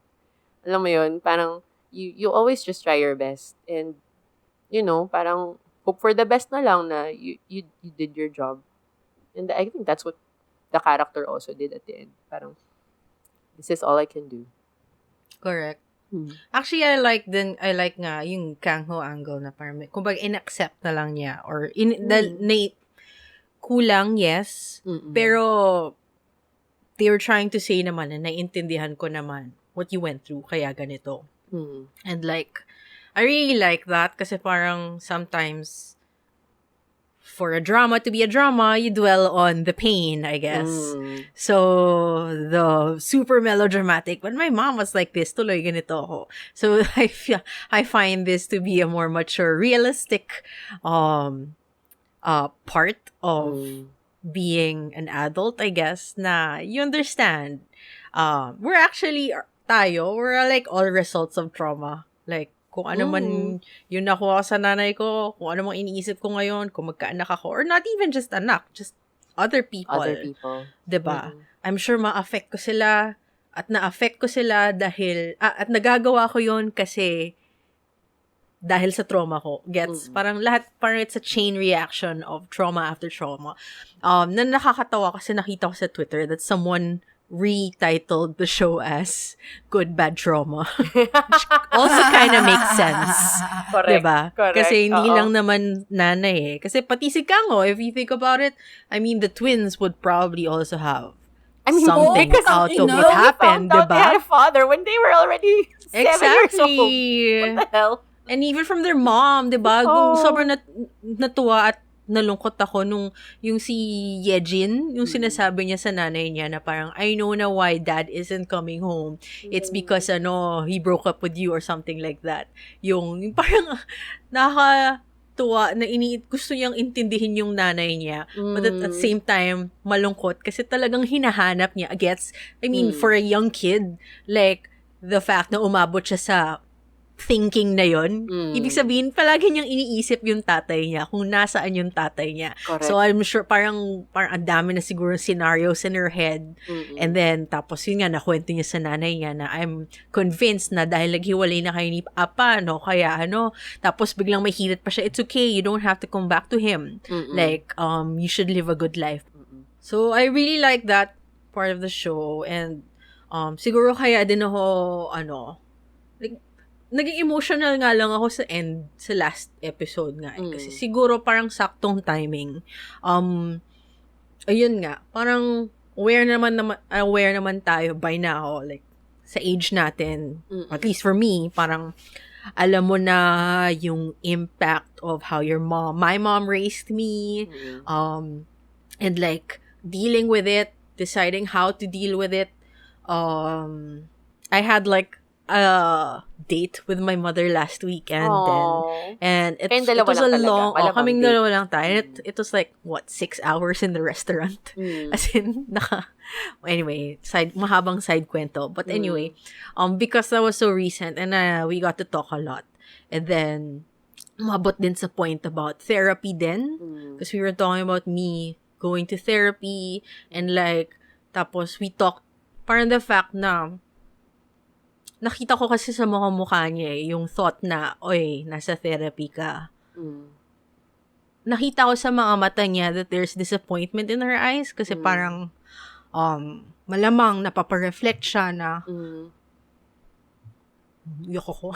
Alam mo yun? Parang, you always just try your best. And, you know, parang, hope for the best na lang na you did your job. And I think that's what the character also did at the end. Parang, this is all I can do. Correct. Actually, I like nga yung Kang-ho angle na parang, kumbaga, in-accept na lang niya. Or, kulang, yes. Pero, they were trying to say naman na naiintindihan ko naman what you went through, kaya ganito. And like, I really like that kasi parang sometimes for a drama to be a drama, you dwell on the pain, I guess. So, the super melodramatic, when my mom was like this, tuloy ganito ako. So, I find this to be a more mature, realistic part of being an adult, I guess, na you understand. We're like all results of trauma. Like, kung ano man yung nakuha sa nanay ko, kung ano mang iniisip ko ngayon, kung magkaanak ako, or not even just anak, just other people. Diba? I'm sure ma-affect ko sila, at na-affect ko sila dahil, at nagagawa ko yon kasi dahil sa trauma ko. Gets? Parang it's a chain reaction of trauma after trauma. Na nakakatawa kasi nakita ko sa Twitter that someone retitled the show as Good Bad Trauma. Which also kind of makes sense. Correct. Diba? Correct. Kasi hindi lang naman nanay eh. Kasi pati si Kang-ho, if you think about it, I mean, the twins would probably also have something out of what happened, diba? They had a father when they were already 7 years old. What the hell? And even from their mom, diba? Sobrang natuwa at nalungkot ako nung yung si Yejin, yung sinasabi niya sa nanay niya na parang, I know na why dad isn't coming home. It's because he broke up with you or something like that. Yung parang nakakatuwa na gusto niyang intindihin yung nanay niya. But at the same time, malungkot kasi talagang hinahanap niya. For a young kid, like, the fact na umabot siya sa thinking na yon. Ibig sabihin, palagi niyang iniisip yung tatay niya, kung nasaan yung tatay niya. Correct. So, I'm sure, parang ang dami na siguro scenarios in her head. And then, tapos yun nga, nakwento niya sa nanay niya na I'm convinced na dahil naghiwalay na kayo ni Papa, tapos biglang may hirit pa siya, it's okay, you don't have to come back to him. Like, you should live a good life. So, I really like that part of the show. And, siguro kaya din ako, like, naging emotional nga lang ako sa last episode nga. Kasi siguro parang saktong timing. Ayun nga, parang aware naman tayo by now, like, sa age natin, at least for me, parang alam mo na yung impact of how my mom raised me, and like, dealing with it, deciding how to deal with it. I had like a date with my mother last weekend, and it was a long, kaming dalawa lang tayo. It was like, 6 hours in the restaurant. As in, anyway, mahabang side kwento. But anyway, because that was so recent, and we got to talk a lot. And then, umabot din sa point about therapy din. Because we were talking about me going to therapy, and like, tapos we talked, parang the fact na, nakita ko kasi sa mga mukha niya yung thought na, oy, nasa therapy ka. Nakita ko sa mga mata niya that there's disappointment in her eyes kasi parang malamang napapareflect siya na yoko ko.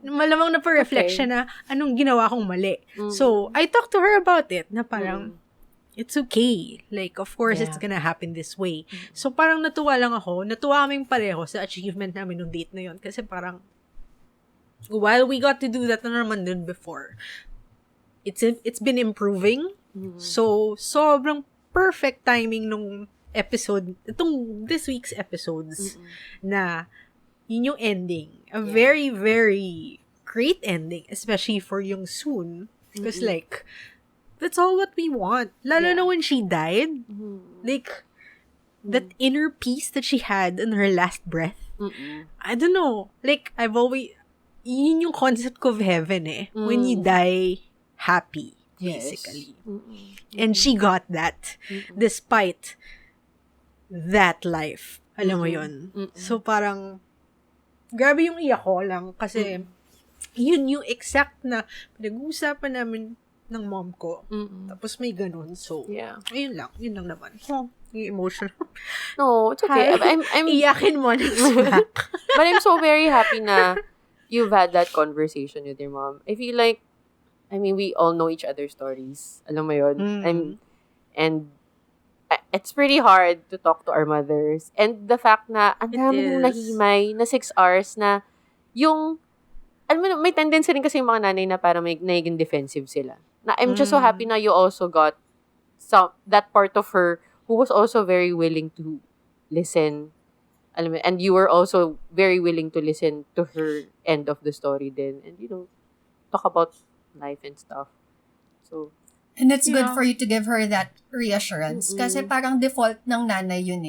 Malamang napareflect siya na anong ginawa kong mali. So, I talked to her about it na parang it's okay. Like, of course, it's gonna happen this way. So, parang natuwa lang ako. Natuwa kaming pareho sa achievement namin nung date na yun. Kasi parang, while we got to do that na naman dun before, it's been improving. So, sobrang perfect timing nung episode, this week's episodes, na yun yung ending. A very, very great ending, especially for yung Soon. Because like, that's all what we want. Lalo na when she died. Like, that inner peace that she had in her last breath. I don't know. Like, I've always, yun yung concept ko of heaven when you die happy, basically. And she got that despite that life. Alam mo yun. So, parang, grabe yung iyak ko lang kasi yun yung exact na pinag-uusapan namin ng mom ko. Tapos may ganun. So, ayun lang. Yun lang naman. Yung emotional. No, it's okay. I'm iyakin mo na smack. But I'm so very happy na you've had that conversation with your mom. I feel like, we all know each other's stories. Alam mo yun? And it's pretty hard to talk to our mothers. And the fact na, ang dami nung nahimay na 6 hours na yung, may tendency rin kasi yung mga nanay na parang may naging defensive sila. Na I'm just so happy na you also got that part of her who was also very willing to listen. Alam mo, and you were also very willing to listen to her end of the story din. And, talk about life and stuff. So, and it's good for you to give her that reassurance. Kasi parang default ng nanay yun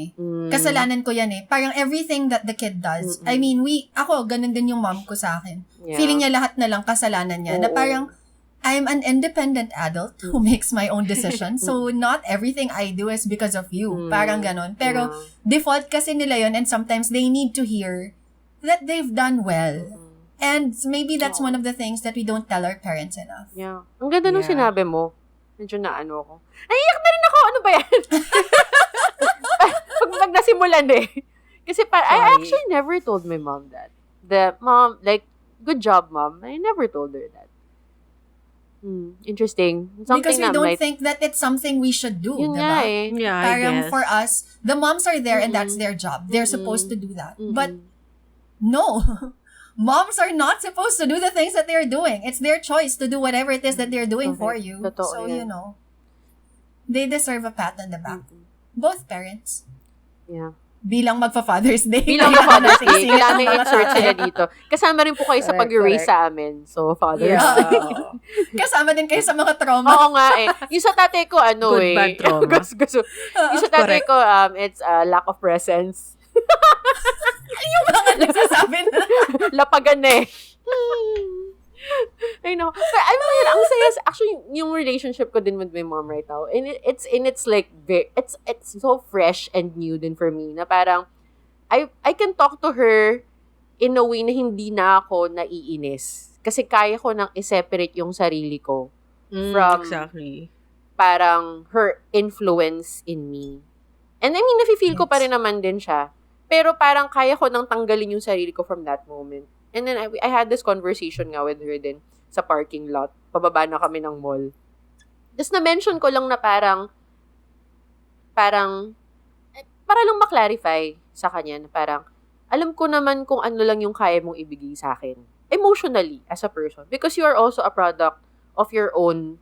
Kasalanan ko yan Parang everything that the kid does. Ako, ganun din yung mom ko sa akin. Yeah. Feeling niya lahat na lang kasalanan niya. Na parang, I'm an independent adult who makes my own decisions. So, not everything I do is because of you. Parang ganun. Pero, default kasi nila yun and sometimes they need to hear that they've done well. And maybe that's one of the things that we don't tell our parents enough. Yeah. Ang ganda nung sinabi mo. Medyo na ako. Naiiyak na rin ako. Ano ba yan? Pag nasimulan Kasi I actually never told my mom that. The mom, like, good job, mom. I never told her that. Interesting. Something because we don't think that it's something we should do, yun diba? Yeah, parang I guess. for us, the moms are there and that's their job. They're supposed to do that. But no, moms are not supposed to do the things that they're doing. It's their choice to do whatever it is that they're doing for you. Totoo, so, they deserve a pat on the back. Both parents. Yeah. Bilang magpa-Father's Day. Bilang magpa-Father's Day. Kailangan may insert sila dito. Kasama rin po kayo sa pag-raise sa amin. So, Father's Day. Kasama din kayo sa mga trauma. Oo nga Yung sa tatay ko, Good bad trauma. Yung sa tatay ko, it's lack of presence. Yung mga nagsasabi na. Lapagan I know. But ang saya. Actually, yung relationship ko din with my mom right now, and it's like, it's so fresh and new din for me, na parang, I can talk to her in a way na hindi na ako naiinis. Kasi kaya ko nang i-separate yung sarili ko from, exactly. parang her influence in me. And I mean, nafe-feel ko pa rin naman din siya. Pero parang kaya ko nang tanggalin yung sarili ko from that moment. And then I had this conversation nga with her din sa parking lot. Pababa na kami ng mall. Tapos na-mention ko lang na parang para lang ma-clarify sa kanya na parang, alam ko naman kung ano lang yung kaya mong ibigay sa akin. Emotionally, as a person. Because you are also a product of your own,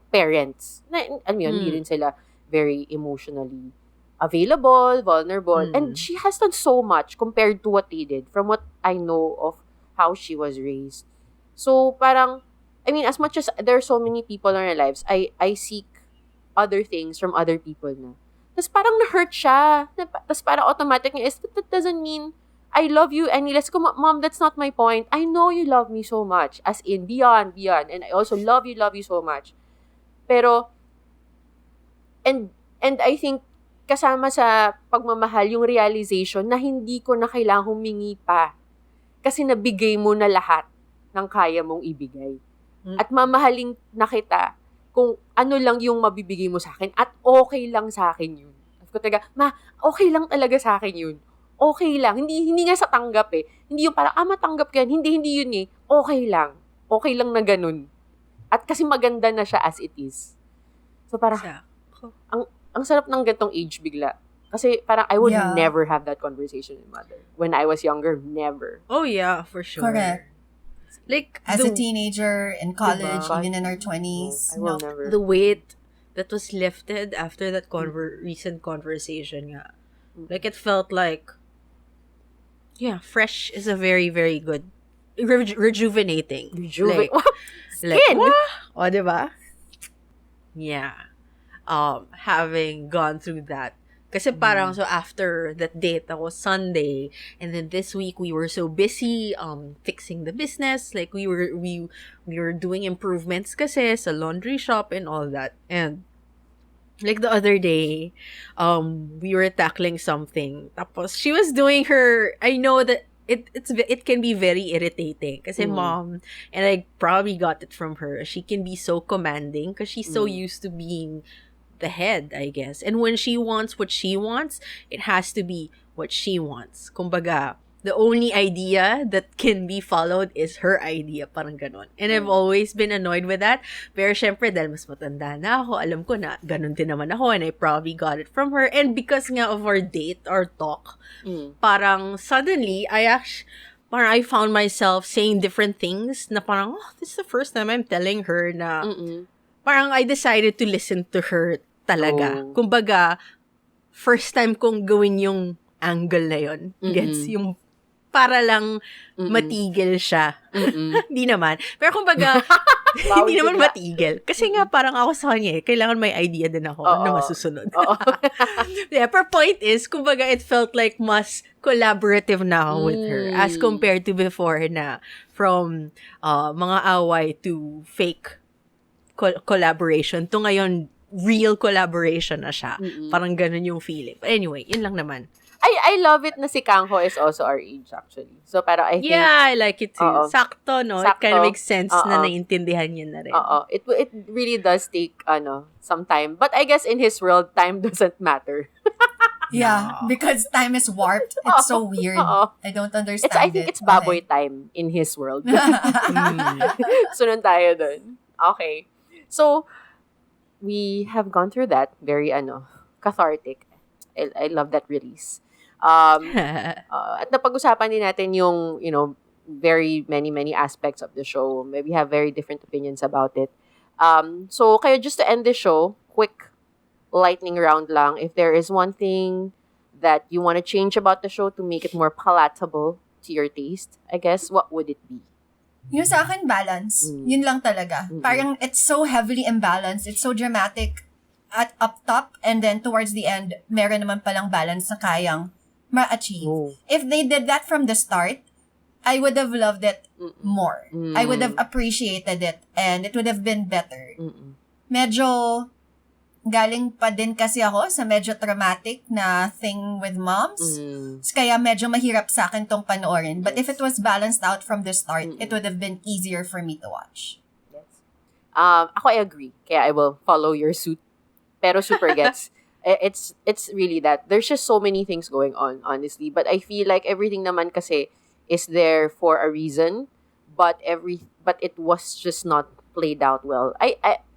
parents. Hindi rin sila very emotionally available, vulnerable. And she has done so much compared to what they did from what I know of how she was raised. So, parang, I mean, as much as there are so many people in our lives, I seek other things from other people na. Tapos parang na-hurt siya. Tapos parang automatic niya is, that doesn't mean I love you any less. Mom, that's not my point. I know you love me so much. As in, beyond. And I also love you so much. Pero, and I think, kasama sa pagmamahal yung realization na hindi ko na kailangang humingi pa. Kasi nabigay mo na lahat ng kaya mong ibigay. At mamahalin na kita kung ano lang yung mabibigay mo sa akin at okay lang sa akin yun. Ko talaga, okay lang talaga sa akin yun. Okay lang. Hindi nga sa tanggap eh. Hindi yung parang, matanggap ka yan. Hindi yun eh. Okay lang. Okay lang na ganun. At kasi maganda na siya as it is. So parang, ang sarap ng gantong age bigla. Kasi parang I would never have that conversation with mother. When I was younger, never. Oh yeah, for sure. Correct. Like, as a teenager, in college, even in our 20s. I will never. The weight that was lifted after that recent conversation nga. Like, it felt like, fresh is a very, very good, rejuvenating. Skin! O, diba? Yeah. Having gone through that. Kasi parang, so after that date, that was Sunday, and then this week, we were so busy, fixing the business, like, we were doing improvements kasi sa laundry shop and all that, and, like, the other day, we were tackling something, tapos, she was doing her, I know that, it can be very irritating, kasi mom, and I probably got it from her, she can be so commanding, because she's so used to being the head, I guess. And when she wants what she wants, it has to be what she wants. Kumbaga, the only idea that can be followed is her idea. Parang ganon. And I've always been annoyed with that. Pero syempre, dahil mas matanda na ako, alam ko na ganon din naman ako and I probably got it from her. And because nga of our date, our talk, parang suddenly, I found myself saying different things na parang, this is the first time I'm telling her na parang I decided to listen to her talaga. Kumbaga, first time kong gawin yung angle na yun. Gets? Yung para lang matigil siya. Hindi naman. Pero kumbaga, hindi naman matigil. Kasi nga parang ako sa kanya kailangan may idea din ako na masusunod. Yeah, pero point is, kumbaga it felt like mas collaborative na ako with her as compared to before na from mga away to fake collaboration to ngayon real collaboration na siya. Parang ganun yung feeling. But anyway, yun lang naman. I love it na si Kangho is also our age actually. So parang I think I like it too. Sakto, no? Sakto. It kind of makes sense na naiintindihan niya na rin. It really does take some time. But I guess in his world, time doesn't matter. Because time is warped. It's so weird. I don't understand I think it's baboy time in his world. Sunod tayo dun. Okay. So, we have gone through that. Very, cathartic. I love that release. At napag-usapan din natin yung, very many aspects of the show. We have very different opinions about it. So, kayo, just to end the show, quick lightning round lang. If there is one thing that you want to change about the show to make it more palatable to your taste, I guess, what would it be? Yung sa akin, balance. Yun lang talaga. Parang it's so heavily imbalanced. It's so dramatic at up top and then towards the end, meron naman palang balance na kayang ma-achieve. If they did that from the start, I would have loved it more. I would have appreciated it and it would have been better. Medyo galing pa din kasi ako sa medyo traumatic na thing with moms. Kaya medyo mahirap sa akin tong panoorin. But if it was balanced out from the start, it would have been easier for me to watch. Yes. Ako I agree. Kaya I will follow your suit. Pero super gets. It's really that. There's just so many things going on, honestly. But I feel like everything naman kasi is there for a reason. But it was just not played out well.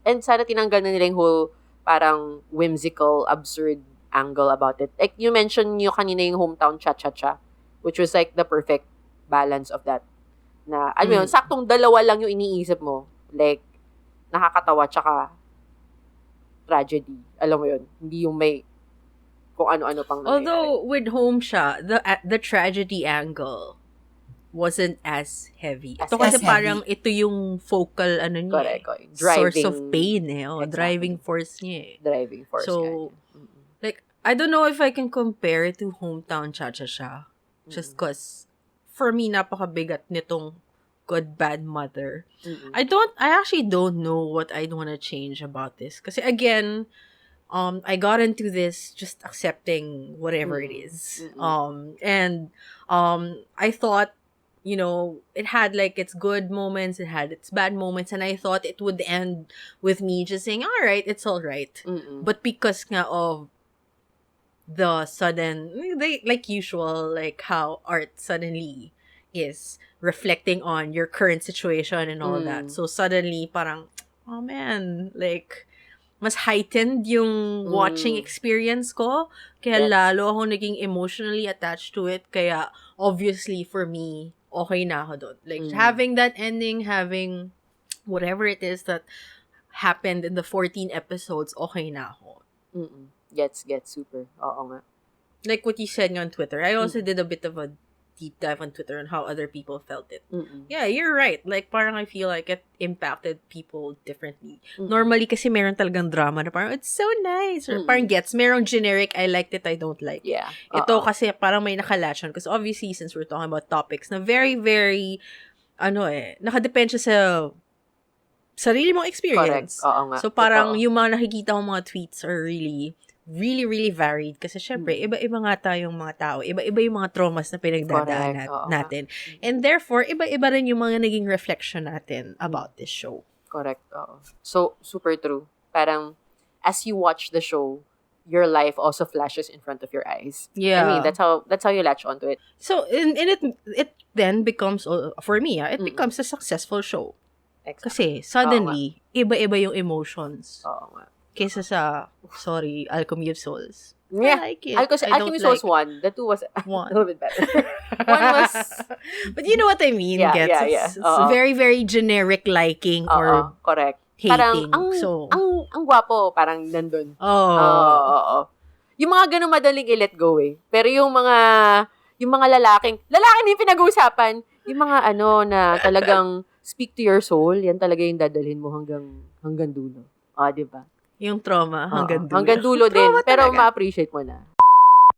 And sana tinanggal na nila yung whole parang whimsical, absurd angle about it. Like you mentioned yung kanina yung hometown cha-cha-cha, which was like the perfect balance of that. Na, alam mo yun, saktong dalawa lang yung iniisip mo. Like, nakakatawa tsaka tragedy. Alam mo yun, hindi yung may kung ano-ano pang nangyayari. Although, with home siya, the tragedy angle wasn't as heavy. Ito kasi parang ito yung focal, niya. Correct. Source of pain, Exactly. Driving force niya. Driving force. So, like, I don't know if I can compare it to Hometown Cha-Cha-Cha. Just cause, for me, napakabigat nitong Good Bad Mother. I actually don't know what I'd want to change about this. Kasi again, I got into this just accepting whatever it is. And I thought, it had like its good moments, it had its bad moments, and I thought it would end with me just saying, all right, it's all right. But because nga of the sudden, like usual, like how art suddenly is reflecting on your current situation and all that. So suddenly, parang, oh man, like, mas heightened yung watching experience ko. Kaya lalo ako naging emotionally attached to it. Kaya, obviously, for me, okay na ako doon. Like, having that ending, having whatever it is that happened in the 14 episodes, okay na ako. Gets super. Oo nga. Like what you said on Twitter, I also did a bit of a deep dive on Twitter on how other people felt it. Yeah, you're right. Like, parang I feel like it impacted people differently. Normally, kasi meron talagang drama na parang, it's so nice. Or parang merong generic, I liked it, I don't like it. Yeah. Ito kasi parang may nakalatch on. Because obviously, since we're talking about topics na very, very, nakadepend siya sa sarili mong experience. Correct. Oo nga. So, parang yung mga nakikita mong mga tweets are really, really, really varied. Kasi syempre, iba-iba nga tayong mga tao. Iba-iba yung mga traumas na pinagdadaan natin. And therefore, iba-iba rin yung mga naging reflection natin about this show. Correct. So, super true. Parang, as you watch the show, your life also flashes in front of your eyes. Yeah. I mean, that's how you latch onto it. So, and it then becomes, for me, it becomes a successful show. Exactly. Kasi, suddenly, iba-iba yung emotions. Oo nga. Kesa sa, Alchemy of Souls. Yeah. I like it. Alchemy Souls 1. The 2 was a little bit better. 1 was... But you know what I mean, Yeah. It's very, very generic liking or correct. hating. Parang, ang gwapo, parang nandun. Oo. Yung mga ganun madaling i-let go eh. Pero yung mga lalaki din pinag-uusapan. Yung mga na talagang speak to your soul, yan talaga yung dadalhin mo hanggang dulo. Diba? Yung trauma hanggang dulo. Hanggang dulo din. Pero ma-appreciate mo na.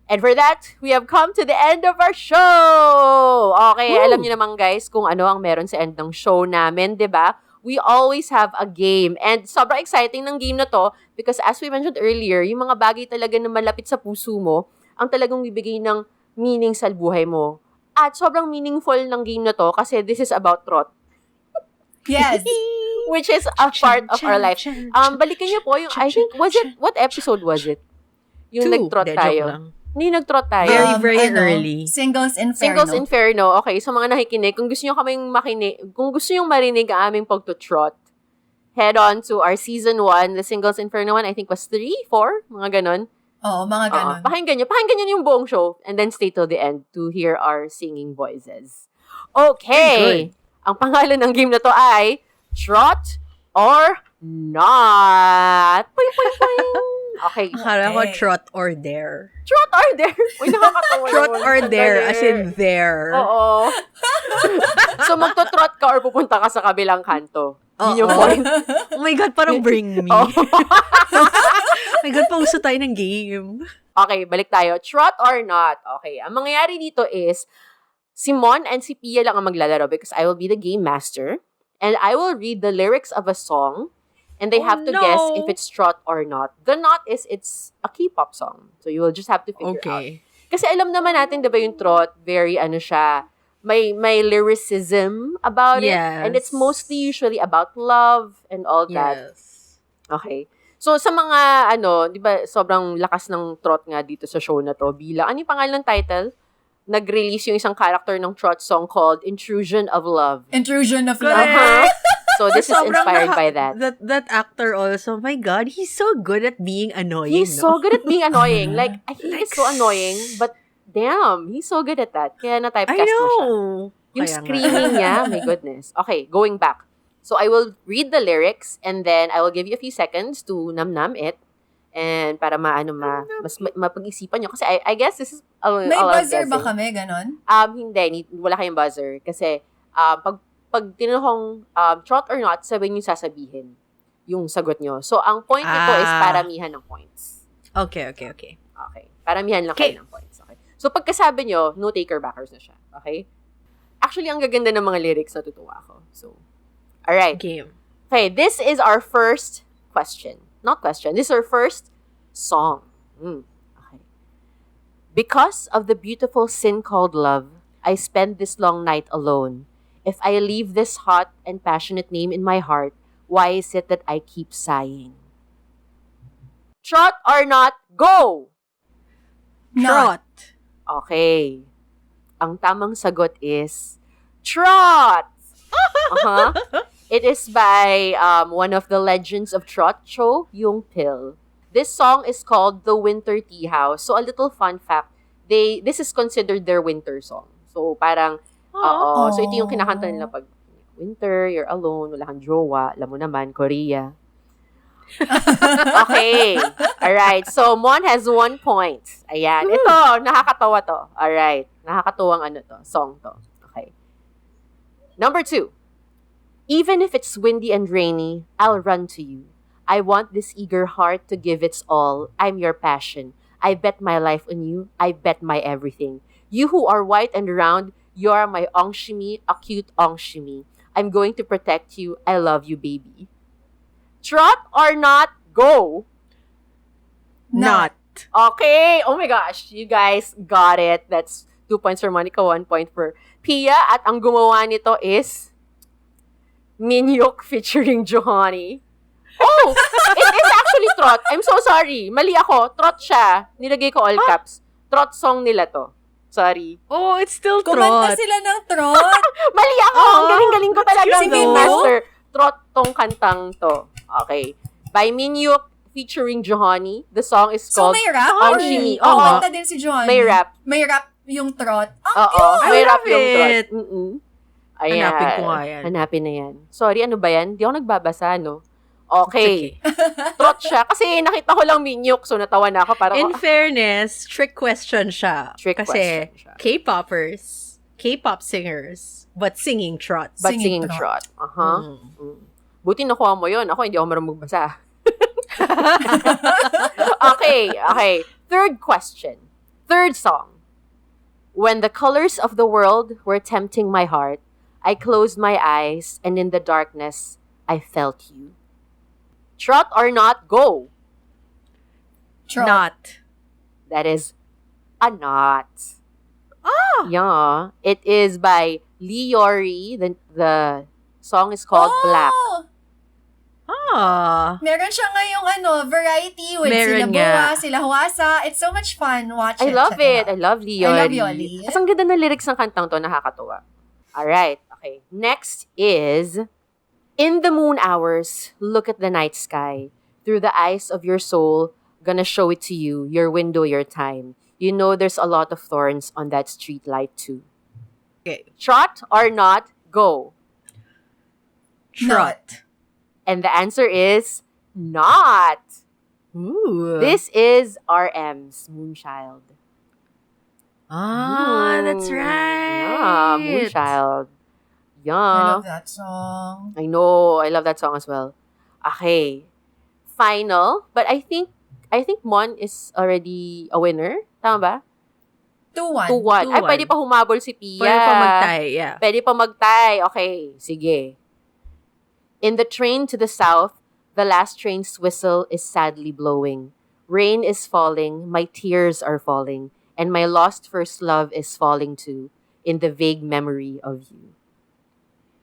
And for that, we have come to the end of our show! Okay, alam niyo naman guys kung ano ang meron sa end ng show namin, di ba? We always have a game. And sobrang exciting ng game na to because as we mentioned earlier, yung mga bagay talaga na malapit sa puso mo, ang talagang bibigay ng meaning sa buhay mo. At sobrang meaningful ng game na to kasi this is about trot. Yes. Which is a part of our life. Balikan niyo po yung, I think, what episode was it? Yung nag-trot tayo. Yung nag-trot tayo. Very, very early. Singles Inferno. Okay, so mga nakikinig, kung gusto niyo kung gusto niyo marinig ang aming pagtutrot, head on to our season 1, the Singles Inferno 1, I think was 3, 4, mga ganon. Oo, mga ganon. Pakinggan niyo yung buong show and then stay till the end to hear our singing voices. Okay. Ang pangalan ng game na to ay Trot or Not. Poing, poing, poing. Okay. Akala ko Trot or Dare. Trot or Dare? Uy, nakakatawa. Trot or Dare, as in there. Oo. So, magto-trot ka or pupunta ka sa kabilang kanto. Yun yung point. Oh my God, parang bring me. Oh my God, pauso tayo ng game. Okay, balik tayo. Trot or Not. Okay, ang mangyayari dito is, si Mon and si Pia lang ang maglalaro because I will be the game master. And I will read the lyrics of a song. And they have to guess if it's trot or not. The not is it's a K-pop song. So you will just have to figure out. Kasi alam naman natin, 'di ba yung trot, very siya, may lyricism about it. And it's mostly usually about love and all that. Yes. Okay. So, sa mga, di ba, sobrang lakas ng trot nga dito sa show na to. Ano yung pangalan ng title? Nag-release yung isang character ng trot song called Intrusion of Love. Intrusion of Love. Uh-huh. So, this is inspired by that. That actor also, my God, he's so good at being annoying. He's so good at being annoying. Like, he is so annoying, but damn, he's so good at that. Kaya na-typecast mo siya. Yung screaming niya, my goodness. Okay, going back. So, I will read the lyrics and then I will give you a few seconds to nam-nam it and para mas mapag-isipan nyo. Kasi I guess this is may buzzer ba kami, ganon? Hindi. Wala kayong buzzer. Kasi pag tinanong trot or not, sabihin nyo sasabihin yung sagot nyo. So, ang point nito is paramihan ng points. Okay. Paramihan lang kayo ng points. Okay. So, pagkasabi nyo, no taker-backers na siya. Okay? Actually, ang gaganda ng mga lyrics, natutuwa ako. So, alright. Game. Okay, this is our first question. Not question. This is our first song. Okay. Because of the beautiful sin called love, I spend this long night alone. If I leave this hot and passionate name in my heart, why is it that I keep sighing? Trot or not, go! Trot. Okay. Ang tamang sagot is trot! Uh-huh. It is by one of the legends of trot show, yung Pill. This song is called The Winter Tea House. So, a little fun fact, this is considered their winter song. So, parang, so ito yung kinakanta nila pag winter, you're alone, wala kang jowa, alam mo naman, Korea. Okay. Alright. So, Mon has 1 point. Ayan. Ito, nakakatawa to. Alright. Nakakatuwang song to. Okay. Number 2. Even if it's windy and rainy, I'll run to you. I want this eager heart to give its all. I'm your passion. I bet my life on you. I bet my everything. You who are white and round, you are my ongshimi, a cute ongshimi. I'm going to protect you. I love you, baby. Trot or not, go. Not. Okay. Oh my gosh. You guys got it. That's 2 points for Monica, 1 point for Pia. At ang gumawa nito is Minyuk featuring Johanny. Oh! It is actually trot. I'm so sorry. Mali ako. Trot siya. Nilagay ko all caps. Trot song nila to. Sorry. Oh, it's still trot. Kumanta sila ng trot. Mali ako. Ang galing-galing ko talaga. Si Minyuk? Master. Trot tong kantang to. Okay. By Minyuk featuring Johanny. The song is called So, may rap? Ongshimi. Oo. Kumanta din si Johanny. May rap. May rap yung trot. Oo. May rap yung trot. it. Ayan. Hanapin ko nga yan. Hanapin na yan. Sorry, ano ba yan? Di ako nagbabasa, no? Okay. Trot siya. Kasi nakita ko lang Minyuk, so natawa na ako. Parang, In fairness, trick question siya. Trick Kasi question siya. K-poppers, K-pop singers, but singing trots. But singing trot. Buti nakuha mo yun. Ako, hindi ako marunong magbasa. Okay. Third question. Third song. When the colors of the world were tempting my heart, I closed my eyes, and in the darkness, I felt you. Trot or not, go. Trot. Not. That is a not. Ah! Yeah. It is by Lee Yori. The song is called Black. Ah. Meron siya ngayong variety with Meron sila Boa, nga. sila Huasa. It's so much fun. Watch I it. love Check it. out. I love Lee I love Yori. Yoli. As ang ganda ng lyrics ng kantang to, nakakatuwa. Alright. Okay. Next is, in the moon hours, look at the night sky. Through the eyes of your soul, gonna show it to you, your window, your time. You know there's a lot of thorns on that street light too. Okay. Trot or not, go. Trot. And the answer is not. Ooh. This is RM's Moonchild. That's right. Yeah, Moonchild. I Yeah. love that song. I know. I love that song as well. Okay. Final. But I think Mon is already a winner. Tama ba? 2-1. 2-1. Ay, 2-1. pwede pa humabol si Pia. Pwede pa mag-tie, yeah. Pwede pa mag-tie. Okay. Sige. In the train to the south, the last train's whistle is sadly blowing. Rain is falling, my tears are falling, and my lost first love is falling too. in the vague memory of you.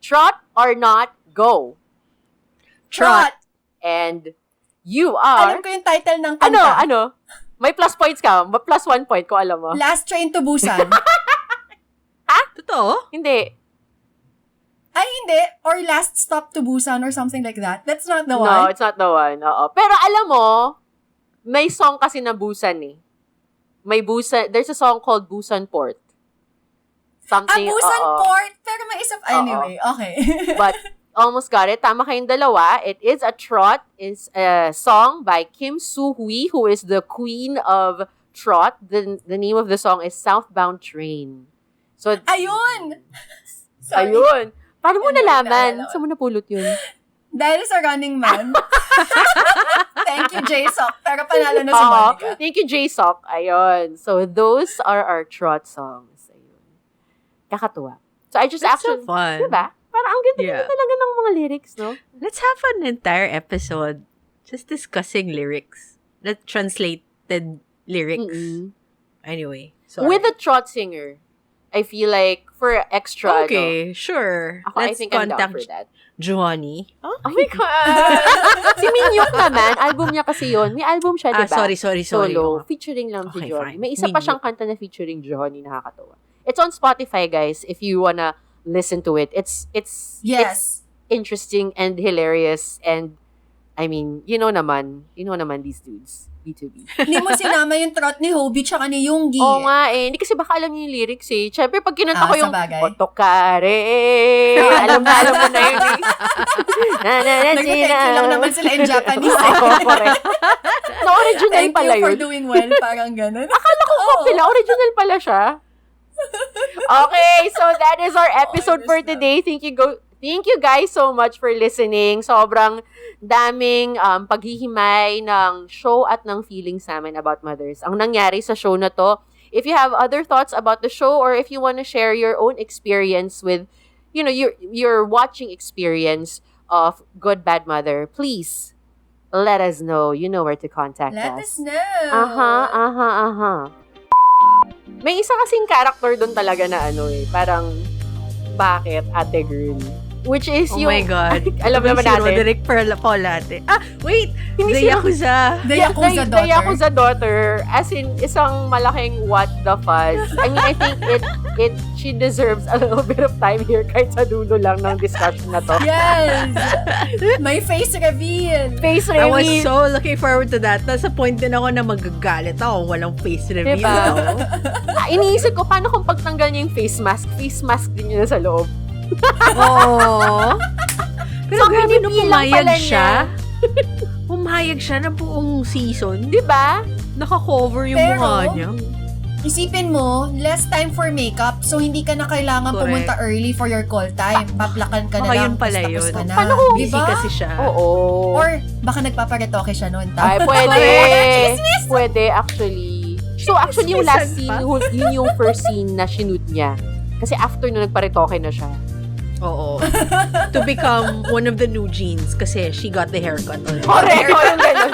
Trot or not, go. Trot. And you are... Alam ko yung title ng kanta. Ano? May plus points ka. Plus 1 point ko, alam mo. Last Train to Busan. Ha? Totoo? Hindi. Ay, hindi. Or Last Stop to Busan or something like that. That's not the one. No, it's not the one. Oo. Pero alam mo, may song kasi na Busan eh. May Busan, there's a song called Busan Port. Something, Busan Port. Pero may isa, anyway, okay. But, almost got it. Tama kayong dalawa. It is a trot. It's a song by Kim Soo-hui, who is the queen of trot. The name of the song is Southbound Train. So, Ayun! Sorry. Ayun. Paano mo nalaman? Saan mo napulot yun? Dahil sa Running Man. Thank you, J-Sock. Pero panalo na si Monica. Thank you, J-Sock. Ayun. So, those are our trot songs. Ayun. Kakatuwa. So, I just That's actually... so fun. Diba? Parang ang ganda talaga ng mga lyrics, no? Let's have an entire episode just discussing lyrics. The translated lyrics. Mm-mm. Anyway, sorry. With a trot singer, I feel like for extra, okay, sure. Ako, I think I'm down for that. Johnny. Oh my God! Si Minyuk naman, album niya kasi yun. May album siya, diba? Sorry. Solo. Featuring lang si Okay, Johnny. fine. May isa pa siyang kanta na featuring Johnny, nakakatawa. It's on Spotify, guys, if you wanna listen to it. It's interesting and hilarious, and I mean, you know naman these dudes. B2B. Hindi mo sinama yung trot ni Hobie tsaka ni Yoongi. Oo nga eh. Hindi kasi baka alam niyo yung lyrics eh. Siyempre, pag kinanta ko yung Otokare. Alam mo na yun eh. Nag-thank you lang naman sila in Japanese eh. Oo, correct. No, original Thank pala you yun. for doing well. Parang ganun. Akala ko pala. Original pala siya. Okay, so that is our episode for today. Thank you guys so much for listening. Sobrang daming paghihimay ng show at ng feelings namin about mothers. Ang nangyari sa show na to. If you have other thoughts about the show, or if you want to share your own experience with, your watching experience of Good Bad Mother, please let us know. You know where to contact us. Let us know. May isa kasing character doon talaga na parang, bakit ate girl? Which is oh my God. Alam naman si natin. Roderick Paulate. Wait! Hindi The Yakuza. The Yakuza daughter. The Yakuza daughter. As in, isang malaking what the fuzz. I mean, I think she deserves a little bit of time here kahit sa dulo lang ng discussion na to. Yes! May face reveal. I was so looking forward to that. Nasa point din ako na magagalit ako walang face reveal. Diba? Iniisip ko, paano kung pagtanggal niya yung face mask? Face mask din yun sa loob. Oo. Pero So, grabe nung pumayag pala siya. Pumayag siya na buong season. Diba? Naka-cover yung Pero, mukha niya. Isipin mo, less time for makeup, so hindi ka na kailangan pumunta early for your call time. Paplakan ka na lang. Yun pala tapos yun. ka na. Paano kung busy kasi siya? Oo. Or baka nagpaparetoke siya noon. Ay, pwede. Chismis! Pwede, actually. So, actually, yung last scene, yun yung first scene na shoot niya. Kasi after nung nagparetoke na siya. Oo. To become one of the new jeans kasi she got the haircut already. Correct! Yung ganun.